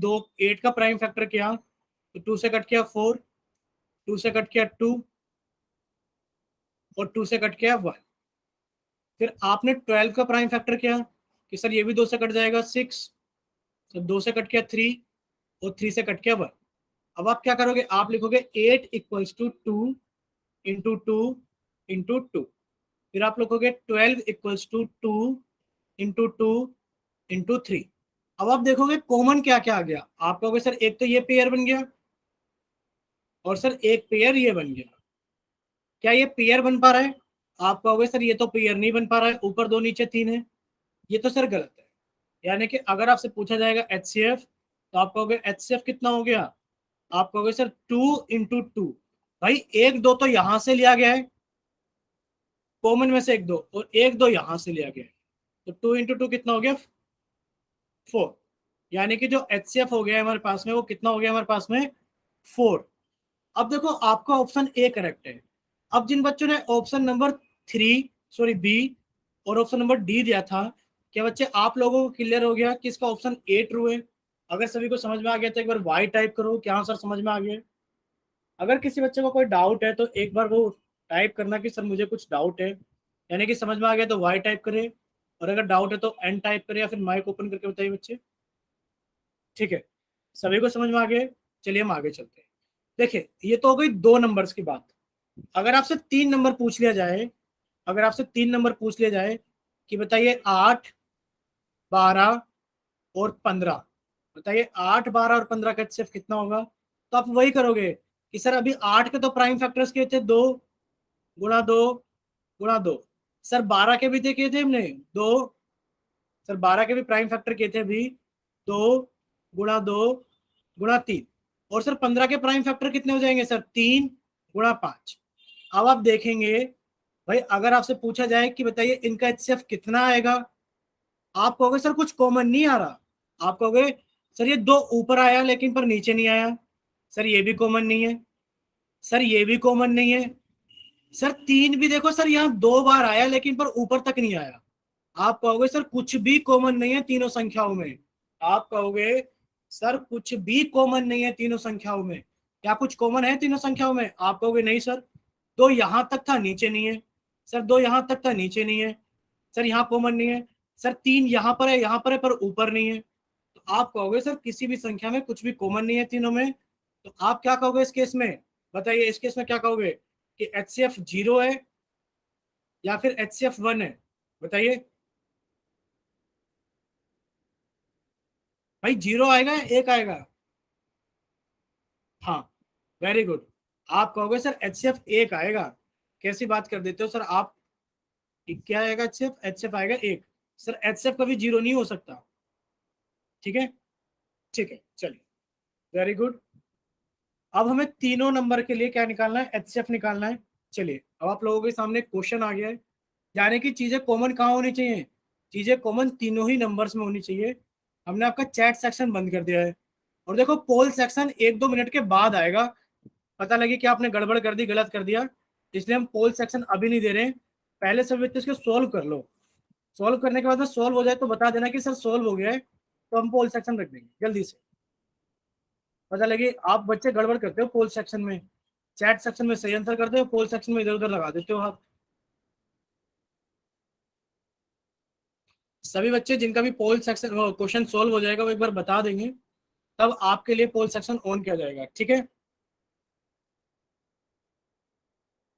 A: 8 का प्राइम फैक्टर किया तो 2 से कट किया 4, 2 से कट किया 2 और 2 से कट किया 1। फिर आपने 12 का प्राइम फैक्टर किया कि सर ये भी 2 से कट जाएगा 6, तो 2 से कट किया 3 और 3 से कट किया 1। अब आप क्या करोगे, आप लिखोगे 8 इक्वल्स टू 2 इंटू 2 इंटू 2। फिर आप लिखोगे 12 इक्वल्स टू 2 इंटू 2 इंटू 3। अब आप देखोगे कॉमन क्या क्या आ गया। आप कहोगे सर एक तो ये पेयर बन गया और सर एक पेयर ये बन गया। क्या ये पेयर बन पा रहा है? आप कहोगे सर ये तो पेयर नहीं बन पा रहा है, ऊपर 2 नीचे 3 है। ये तो सर गलत है। यानी कि अगर आपसे पूछा जाएगा एचसीएफ तो आप कहोगे एचसीएफ कितना हो गया, आप कहोगे सर 2 इंटू 2। भाई 1 2 तो यहां से लिया गया है, कॉमन में से 1 2, और 1 2 यहां से लिया गया है, तो 2 इंटू 2 कितना हो गया 4। यानी कि जो एचसीएफ हो गया है हमारे पास में वो कितना हो गया हमारे पास में 4। अब देखो आपका ऑप्शन ए करेक्ट है। अब जिन बच्चों ने ऑप्शन नंबर 3 सॉरी बी और ऑप्शन नंबर डी दिया था, क्या बच्चे आप लोगों को क्लियर हो गया कि इसका ऑप्शन ए ट्रू है? अगर सभी को समझ में आ गया तो एक बार वाई टाइप करो क्या सर समझ में आ गया। अगर किसी बच्चे को कोई डाउट है तो एक बार वो टाइप करना कि सर मुझे कुछ डाउट है, यानी कि समझ में आ गया तो वाई टाइप करे, और अगर डाउट है तो एन टाइप करे या फिर माइक ओपन करके बताइए बच्चे। ठीक है, सभी को समझ में आ गया। चलिए हम आगे चलते हैं। देखिए ये तो हो गई 2 नंबर्स की बात। अगर आपसे 3 नंबर पूछ लिया जाए, अगर आपसे 3 नंबर पूछ लिया जाए कि बताइए 8 12 और 15, बताइए 8 12 और 15 का एचसीएफ कितना होगा, तो आप वही करोगे कि सर अभी 8 के तो प्राइम फैक्टर्स किए थे 2 गुणा 2 गुणा 2। सर 12 के भी तो किए थे हमने 2, सर 12 के भी प्राइम फैक्टर किए थे अभी 2 गुणा 2 गुणा 3। और सर 15 के प्राइम फैक्टर कितने हो जाएंगे सर 3 गुणा 5। अब आप देखेंगे भाई अगर आपसे पूछा जाए कि बताइए इनका एचसीएफ कितना आएगा, आप कहोगे सर कुछ कॉमन नहीं आ रहा। आप कहोगे सर ये 2 ऊपर आया लेकिन पर नीचे नहीं आया, सर ये भी कॉमन नहीं है, सर ये भी कॉमन नहीं है, सर 3 भी देखो सर यहाँ 2 बार आया लेकिन पर ऊपर तक नहीं आया। आप कहोगे सर कुछ भी कॉमन नहीं है तीनों संख्याओं में। आप कहोगे सर कुछ भी कॉमन नहीं है तीनों संख्याओं में। क्या कुछ कॉमन है तीनों संख्याओं में? आप कहोगे नहीं सर 2 यहां तक था नीचे नहीं है, सर 2 यहां तक था नीचे नहीं है, सर यहाँ कॉमन नहीं है, सर 3 यहाँ पर है यहाँ पर है पर ऊपर नहीं है। तो आप कहोगे सर किसी भी संख्या में कुछ भी कॉमन नहीं है तीनों में। तो आप क्या कहोगे इस केस में? बताइए इस केस में क्या कहोगे कि एचसीएफ 0 है या फिर HCF1 है? बताइए भाई, 0 आएगा या 1 आएगा? हाँ, वेरी गुड। आप कहोगे सर HCF1 आएगा, कैसी बात कर देते हो सर आप। क्या आएगा? HCF आएगा 1। सर HCF कभी 0 नहीं हो सकता। ठीक है, ठीक है, चलिए, वेरी गुड। अब हमें तीनों नंबर के लिए क्या निकालना है? HCF निकालना है। चलिए, अब आप लोगों के सामने क्वेश्चन आ गया है, यानी कि चीजें कॉमन कहाँ होनी चाहिए? चीजें कॉमन तीनों ही नंबर्स में होनी चाहिए। हमने आपका चैट सेक्शन बंद कर दिया है, और देखो पोल सेक्शन 1-2 मिनट के बाद आएगा। पता लगे कि आपने गड़बड़ कर दी, गलत कर दिया, इसलिए हम पोल सेक्शन अभी नहीं दे रहे हैं। पहले सभी बच्चे इसको सोल्व कर लो। सोल्व करने के बाद में सोल्व हो जाए तो बता देना कि सर सोल्व हो गया है, तो हम पोल सेक्शन रख देंगे जल्दी से। पता लगे आप बच्चे गड़बड़ करते हो पोल सेक्शन में, चैट सेक्शन में सही आंसर करते हो, पोल सेक्शन में इधर उधर लगा देते हो आप। सभी बच्चे जिनका भी पोल सेक्शन क्वेश्चन सोल्व हो जाएगा वो एक बार बता देंगे, तब आपके लिए पोल सेक्शन ऑन किया जाएगा। ठीक है,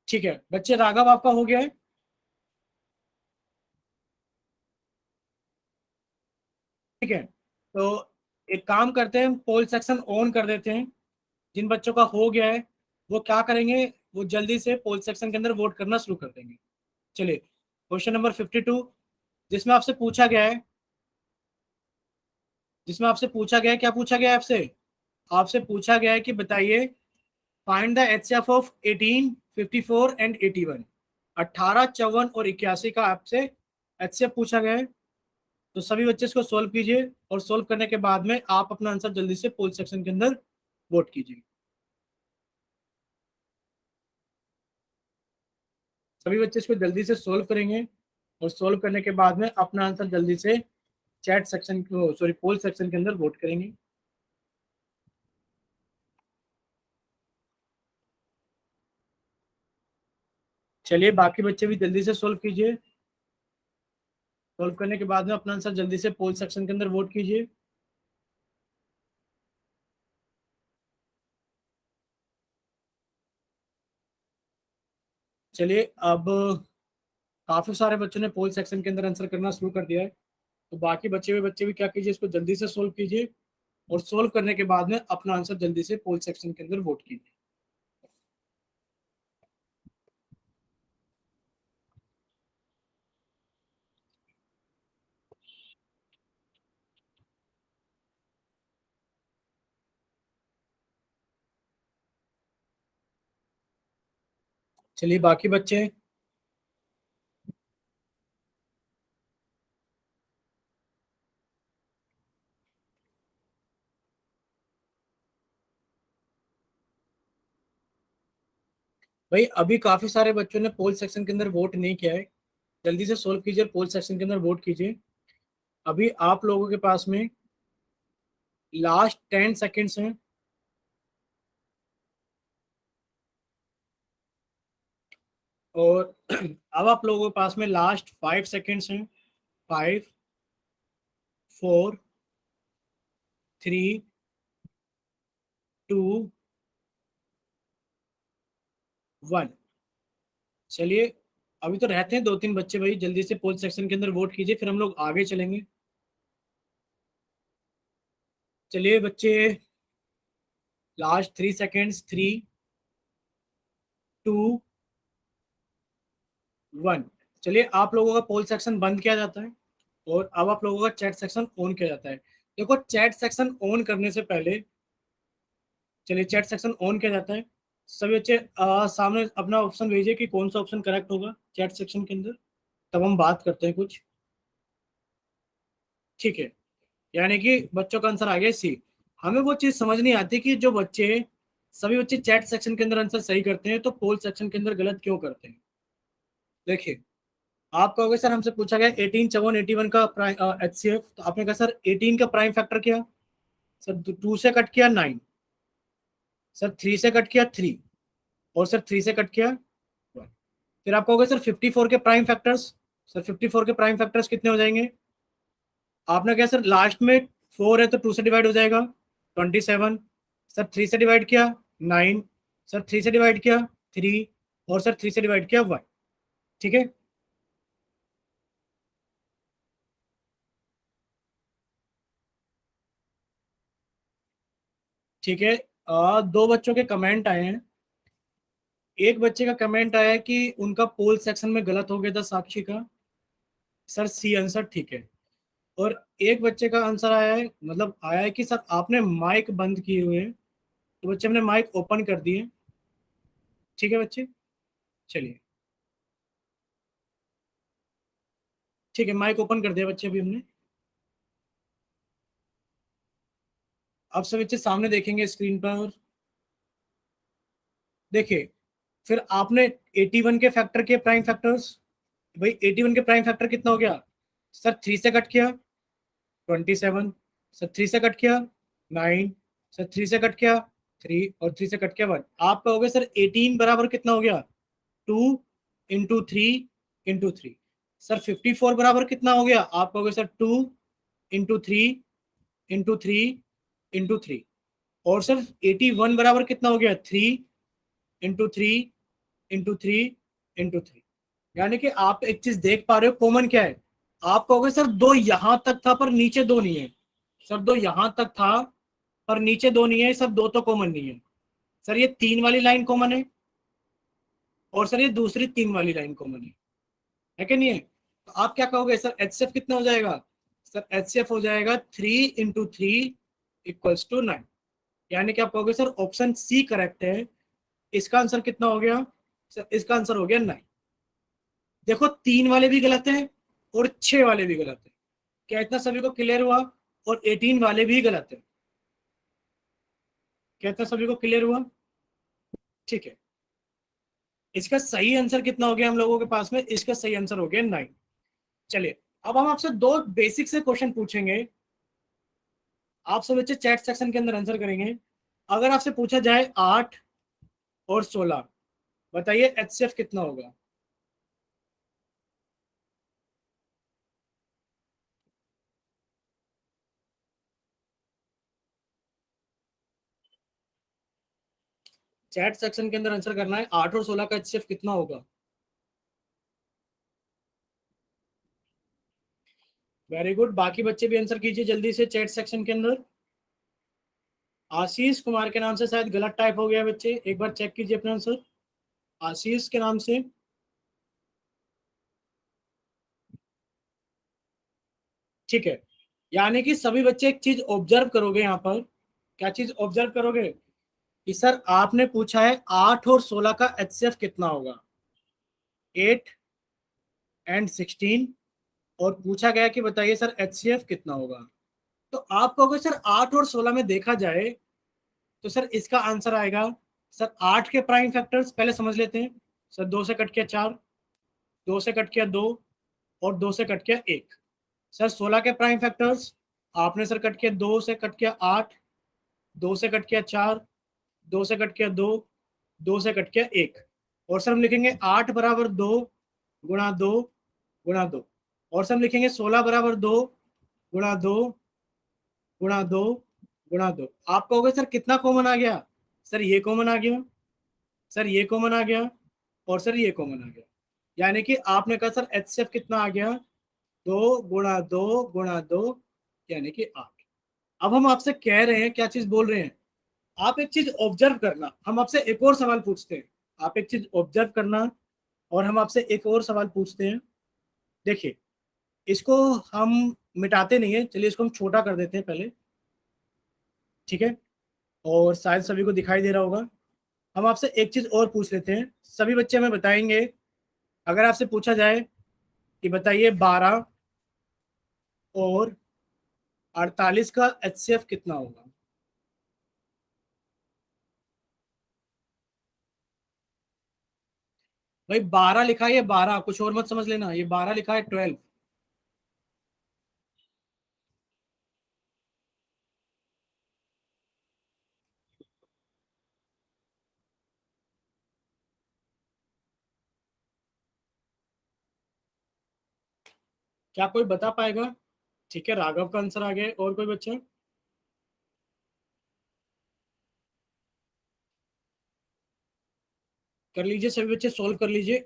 A: ठीक है बच्चे, राघव आपका हो गया है? ठीक है, तो एक काम करते हैं, पोल सेक्शन ऑन कर देते हैं। जिन बच्चों का हो गया है वो क्या करेंगे, वो जल्दी से पोल सेक्शन के अंदर वोट करना शुरू कर देंगे। चलिए, क्वेश्चन नंबर 52, जिसमें आपसे पूछा गया है, क्या पूछा गया है आपसे? आपसे पूछा गया है कि बताइए, find the HCF of 18, 54 and 81। 18, 54 और 81 का आपसे HCF पूछा गया है। तो सभी बच्चे इसको सोल्व कीजिए, और सोल्व करने के बाद में आप अपना आंसर जल्दी से पोल सेक्शन के अंदर वोट कीजिए। सभी बच्चे इसको जल्दी से सोल्व करेंगे, और सोल्व करने के बाद में अपना आंसर जल्दी से chat section sorry poll section के अंदर वोट करेंगे। चलिए, बाकी बच्चे भी जल्दी से सोल्व कीजिए। सोल्व करने के बाद में अपना आंसर जल्दी से पोल सेक्शन के अंदर वोट कीजिए। चलिए, अब काफी सारे बच्चों ने पोल सेक्शन के अंदर आंसर करना शुरू कर दिया है, तो बाकी बचे हुए बच्चे भी क्या कीजिए, इसको जल्दी से सोल्व कीजिए, और सोल्व करने के बाद में अपना आंसर जल्दी से पोल सेक्शन के अंदर वोट कीजिए। चलिए, बाकी बच्चे, भाई अभी काफी सारे बच्चों ने पोल सेक्शन के अंदर वोट नहीं किया है, जल्दी से सोल्व कीजिए, पोल सेक्शन के अंदर वोट कीजिए। अभी आप लोगों के पास में लास्ट 10 सेकेंड्स हैं, और अब आप लोगों के पास में लास्ट 5 सेकेंड्स हैं। 5, 4, 3, 2, 1। चलिए, अभी तो रहते हैं 2-3 बच्चे, भाई जल्दी से पोल सेक्शन के अंदर वोट कीजिए, फिर हम लोग आगे चलेंगे। चलिए बच्चे, लास्ट 3 सेकेंड्स, 3, 2, 1। चलिए, आप लोगों का पोल सेक्शन बंद किया जाता है, और अब आप लोगों का चैट सेक्शन ऑन किया जाता है। देखो, चैट सेक्शन ऑन करने से पहले, चलिए चैट सेक्शन ऑन किया जाता है, सभी बच्चे सामने अपना ऑप्शन भेजिए कि कौन सा ऑप्शन करेक्ट होगा चैट सेक्शन के अंदर, तब हम बात करते हैं कुछ। ठीक है, यानी कि बच्चों का आंसर आ गया सी। हमें वो चीज समझ नहीं आती कि जो बच्चे, सभी बच्चे चैट सेक्शन के अंदर आंसर सही करते हैं, तो पोल सेक्शन के अंदर गलत क्यों करते हैं? देखिए, आप कहोगे सर हमसे पूछा गया 18, 54, 81 का HCF, तो आपने कहा सर 18 का प्राइम फैक्टर क्या? सर 2 से कट किया 9, सर 3 से कट किया 3, और सर 3 से कट किया 1। फिर आप कहोगे सर 54 के प्राइम फैक्टर्स, सर 54 के प्राइम फैक्टर्स कितने हो जाएंगे? आपने कहा सर लास्ट में 4 है तो 2 से डिवाइड हो जाएगा 27, सर 3 से डिवाइड किया 9, सर 3 से डिवाइड किया 3, और सर 3 से डिवाइड किया 1। ठीक है, ठीक है, दो बच्चों के कमेंट आए हैं। एक बच्चे का कमेंट आया है कि उनका पोल सेक्शन में गलत हो गया था साक्षी का, सर सी आंसर ठीक है। और एक बच्चे का आंसर आया है, मतलब आया है कि सर आपने माइक बंद किए हुए हैं, तो बच्चे हमने माइक ओपन कर दिए। ठीक है बच्चे, चलिए ठीक है, माइक ओपन कर दिया बच्चे अभी हमने। आप सब बच्चे सामने देखेंगे स्क्रीन पर, देखिए। फिर आपने 81 के फैक्टर के प्राइम फैक्टर्स, भाई 81 के प्राइम फैक्टर कितना हो गया सर, 3 से कट किया 27, सर 3 से कट किया 9, सर 3 से कट किया 3, और 3 से कट किया 1। आपका हो गया सर 18 बराबर कितना हो गया, 2 इंटू 3 सर 54 बराबर कितना हो गया, आपका हो गया सर 2 इंटू 3 और सर 81 बराबर कितना हो गया, 3 इंटू 3 यानी कि आप एक चीज देख पा रहे हो, कॉमन क्या है। आप कहोगे सर दो यहां तक था पर नीचे दो नहीं है, सर दो यहां तक था पर नीचे दो नहीं है, सब दो तो कॉमन नहीं है। सर ये 3 वाली लाइन कॉमन है, और सर ये दूसरी 3 वाली लाइन कॉमन है कि नहीं है। तो आप क्या कहोगे सर, एचसीएफ कितना हो जाएगा, सर एचसीएफ हो जाएगा 3 इंटू 3 = 9। यानी कि आप कहोगे सर ऑप्शन सी करेक्ट है। इसका आंसर कितना हो गया सर, इसका आंसर हो गया 9। देखो 3 वाले भी गलत है और 6 वाले भी गलत है, क्या इतना सभी को क्लियर हुआ। और 18 वाले भी गलत है, क्या इतना सभी को क्लियर हुआ। ठीक है, इसका सही आंसर कितना हो गया हम लोगों के पास में, इसका सही आंसर हो गया 9। चलिए अब हम आपसे दो बेसिक से क्वेश्चन पूछेंगे, आप सब बच्चे चैट सेक्शन के अंदर आंसर करेंगे। अगर आपसे पूछा जाए 8 और 16, बताइए एचसीएफ कितना होगा। चैट सेक्शन के अंदर आंसर करना है, 8 और 16 का एचसीएफ कितना होगा। वेरी गुड, बाकी बच्चे भी आंसर कीजिए जल्दी से चैट सेक्शन के अंदर। आशीष कुमार के नाम से शायद गलत टाइप हो गया है बच्चे, एक बार चेक कीजिए अपना आंसर आशीष के नाम से। ठीक है, यानी कि सभी बच्चे एक चीज ऑब्जर्व करोगे यहाँ पर, क्या चीज ऑब्जर्व करोगे कि सर आपने पूछा है 8 और 16 का एचसीएफ कितना होगा, 8 एंड 16, और पूछा गया कि बताइए सर एचसीएफ कितना होगा। तो आप कहोगे सर 8 और 16 में देखा जाए तो सर इसका आंसर आएगा, सर 8 के प्राइम फैक्टर्स पहले समझ लेते हैं। सर 2 से कट किया 4, 2 से कट किया 2, और 2 से कट किया 1। सर 16 के प्राइम फैक्टर्स, आपने सर कट किया 2 से कट किया 8, 2 से कट किया 4, 2 से कट किया 2, 2 से कट किया 1। और सर हम लिखेंगे 8 बराबर 2 गुणा 2 गुणा 2, और सर हम लिखेंगे 16 बराबर 2 गुणा 2 गुणा 2 गुणा 2। आप कहोगे सर कितना कॉमन आ गया, सर ये कॉमन आ गया, सर ये कॉमन आ गया, और सर ये कॉमन आ गया। यानी कि आपने कहा सर एचसीएफ कितना आ गया, 2 गुणा 2 गुणा 2, यानी कि 8। अब हम आपसे कह रहे हैं, क्या चीज बोल रहे हैं, आप एक चीज ऑब्जर्व करना। हम आपसे एक और सवाल पूछते हैं, आप एक चीज ऑब्जर्व करना, और हम आपसे एक और सवाल पूछते हैं। देखिए इसको हम मिटाते नहीं है, चलिए इसको हम छोटा कर देते हैं पहले। ठीक है, और शायद सभी को दिखाई दे रहा होगा। हम आपसे एक चीज और पूछ लेते हैं, सभी बच्चे हमें बताएंगे। अगर आपसे पूछा जाए कि बताइए 12 और 48 का एचसीएफ कितना होगा। भाई 12 लिखा है, ये 12 कुछ और मत समझ लेना, ये 12 लिखा है 12। क्या कोई बता पाएगा। ठीक है, राघव का आंसर आ गया, और कोई बच्चा। कर लीजिए सभी बच्चे, सोल्व कर लीजिए।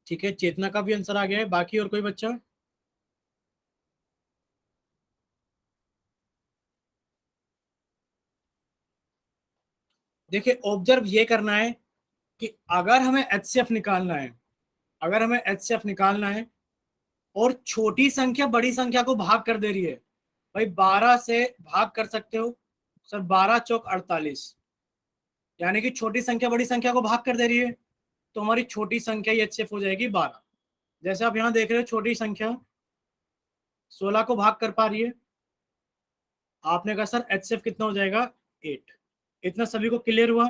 A: ठीक है, चेतना का भी आंसर आ गया है। बाकी और कोई बच्चा? देखिए ऑब्जर्व ये करना है कि अगर हमें एचसीएफ निकालना है, अगर हमें एचसीएफ निकालना है और छोटी संख्या बड़ी संख्या को भाग कर दे रही है, भाई 12 से भाग कर सकते हो सर, 12 चौक 48, यानी कि छोटी संख्या बड़ी संख्या को भाग कर दे रही है, तो हमारी छोटी संख्या ही एचसीएफ हो जाएगी 12। जैसे आप यहाँ देख रहे हो छोटी संख्या 16 को भाग कर पा रही है, आपने कहा सर एचसीएफ कितना हो जाएगा 8। इतना सभी को क्लियर हुआ?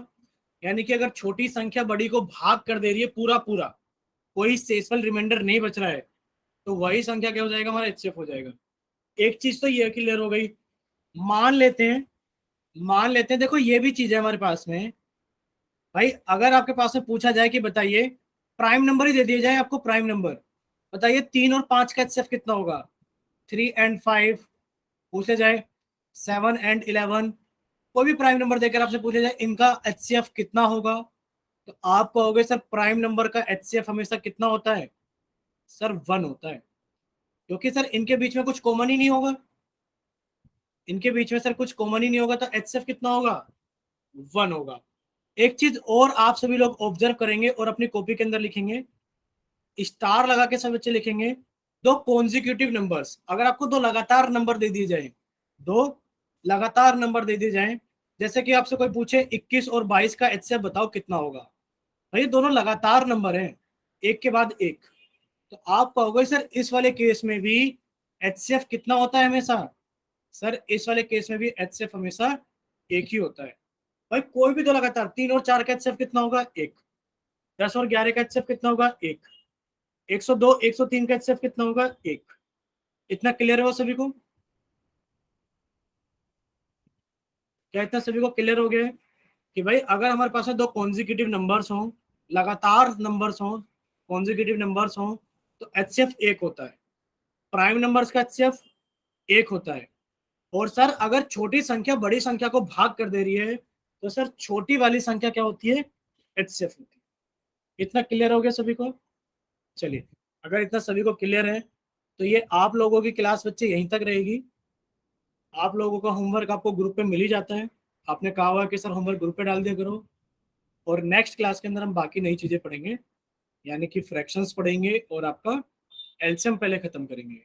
A: यानी कि अगर छोटी संख्या बड़ी को भाग कर दे रही है पूरा पूरा, कोई शेषफल रिमाइंडर नहीं बच रहा है, तो वही संख्या क्या हो जाएगा, हमारा एचसीएफ हो जाएगा। एक चीज तो ये क्लियर हो गई। मान लेते हैं देखो ये भी चीज है हमारे पास में भाई, अगर आपके पास में पूछा जाए कि बताइए प्राइम नंबर ही दे दिया जाए आपको, प्राइम नंबर बताइए 3 और 5 का एचसीएफ कितना होगा, 3 and 5 पूछा जाए, 7 and 11, कोई भी प्राइम नंबर देकर आपसे पूछा जाए इनका एचसीएफ कितना होगा, तो आप कहोगे सर प्राइम नंबर का एचसीएफ हमेशा कितना होता है सर 1 होता है, क्योंकि सर इनके बीच में कुछ कॉमन ही नहीं होगा, इनके बीच में सर कुछ कॉमन ही नहीं होगा, तो एचसीएफ कितना होगा 1 होगा। एक चीज और आप सभी लोग ऑब्जर्व करेंगे और अपनी कॉपी के अंदर लिखेंगे, स्टार लगा के सब बच्चे लिखेंगे, दो कॉन्जिक्यूटिव नंबर्स, अगर आपको दो लगातार नंबर दे दिए जाए, दो लगातार नंबर दे दिए जाए, जैसे कि आपसे कोई पूछे 21 और 22 का एचसीएफ बताओ कितना होगा, भाई दोनों लगातार नंबर हैं एक के बाद एक, तो आप कहोगे सर इस वाले केस में भी एचसीएफ कितना होता है हमेशा, सर इस वाले केस में भी एचसीएफ हमेशा एक ही होता है। भाई कोई भी दो लगातार, 3 और 4 का एचसीएफ कितना होगा 1, 10 और 11 का एचसीएफ कितना होगा 1, 102 103 का एचसीएफ कितना होगा 1। इतना क्लियर है वो सभी को? क्या इतना सभी को क्लियर हो गया है कि भाई अगर हमारे पास में दो कॉन्जिक्यूटिव नंबर्स हों, लगातार नंबर्स हों, कॉन्जिक्यूटिव नंबर्स हों, तो एचसीएफ 1 होता है, प्राइम नंबर्स का एचसीएफ 1 होता है। और सर अगर छोटी संख्या बड़ी संख्या को भाग कर दे रही है, तो सर छोटी वाली संख्या क्या होती है, एचसीएफ होती है। इतना क्लियर हो गया सभी को? चलिए, अगर इतना सभी को क्लियर है तो ये आप लोगों की क्लास बच्चे यहीं तक रहेगी। आप लोगों का होमवर्क आपको ग्रुप पे मिल ही जाता है, आपने कहा हुआ कि सर होमवर्क ग्रुप पे डाल दिया करो, और नेक्स्ट क्लास के अंदर हम बाकी नई चीजें पढ़ेंगे, यानी कि फ्रैक्शंस पढ़ेंगे और आपका एलसीएम पहले खत्म करेंगे।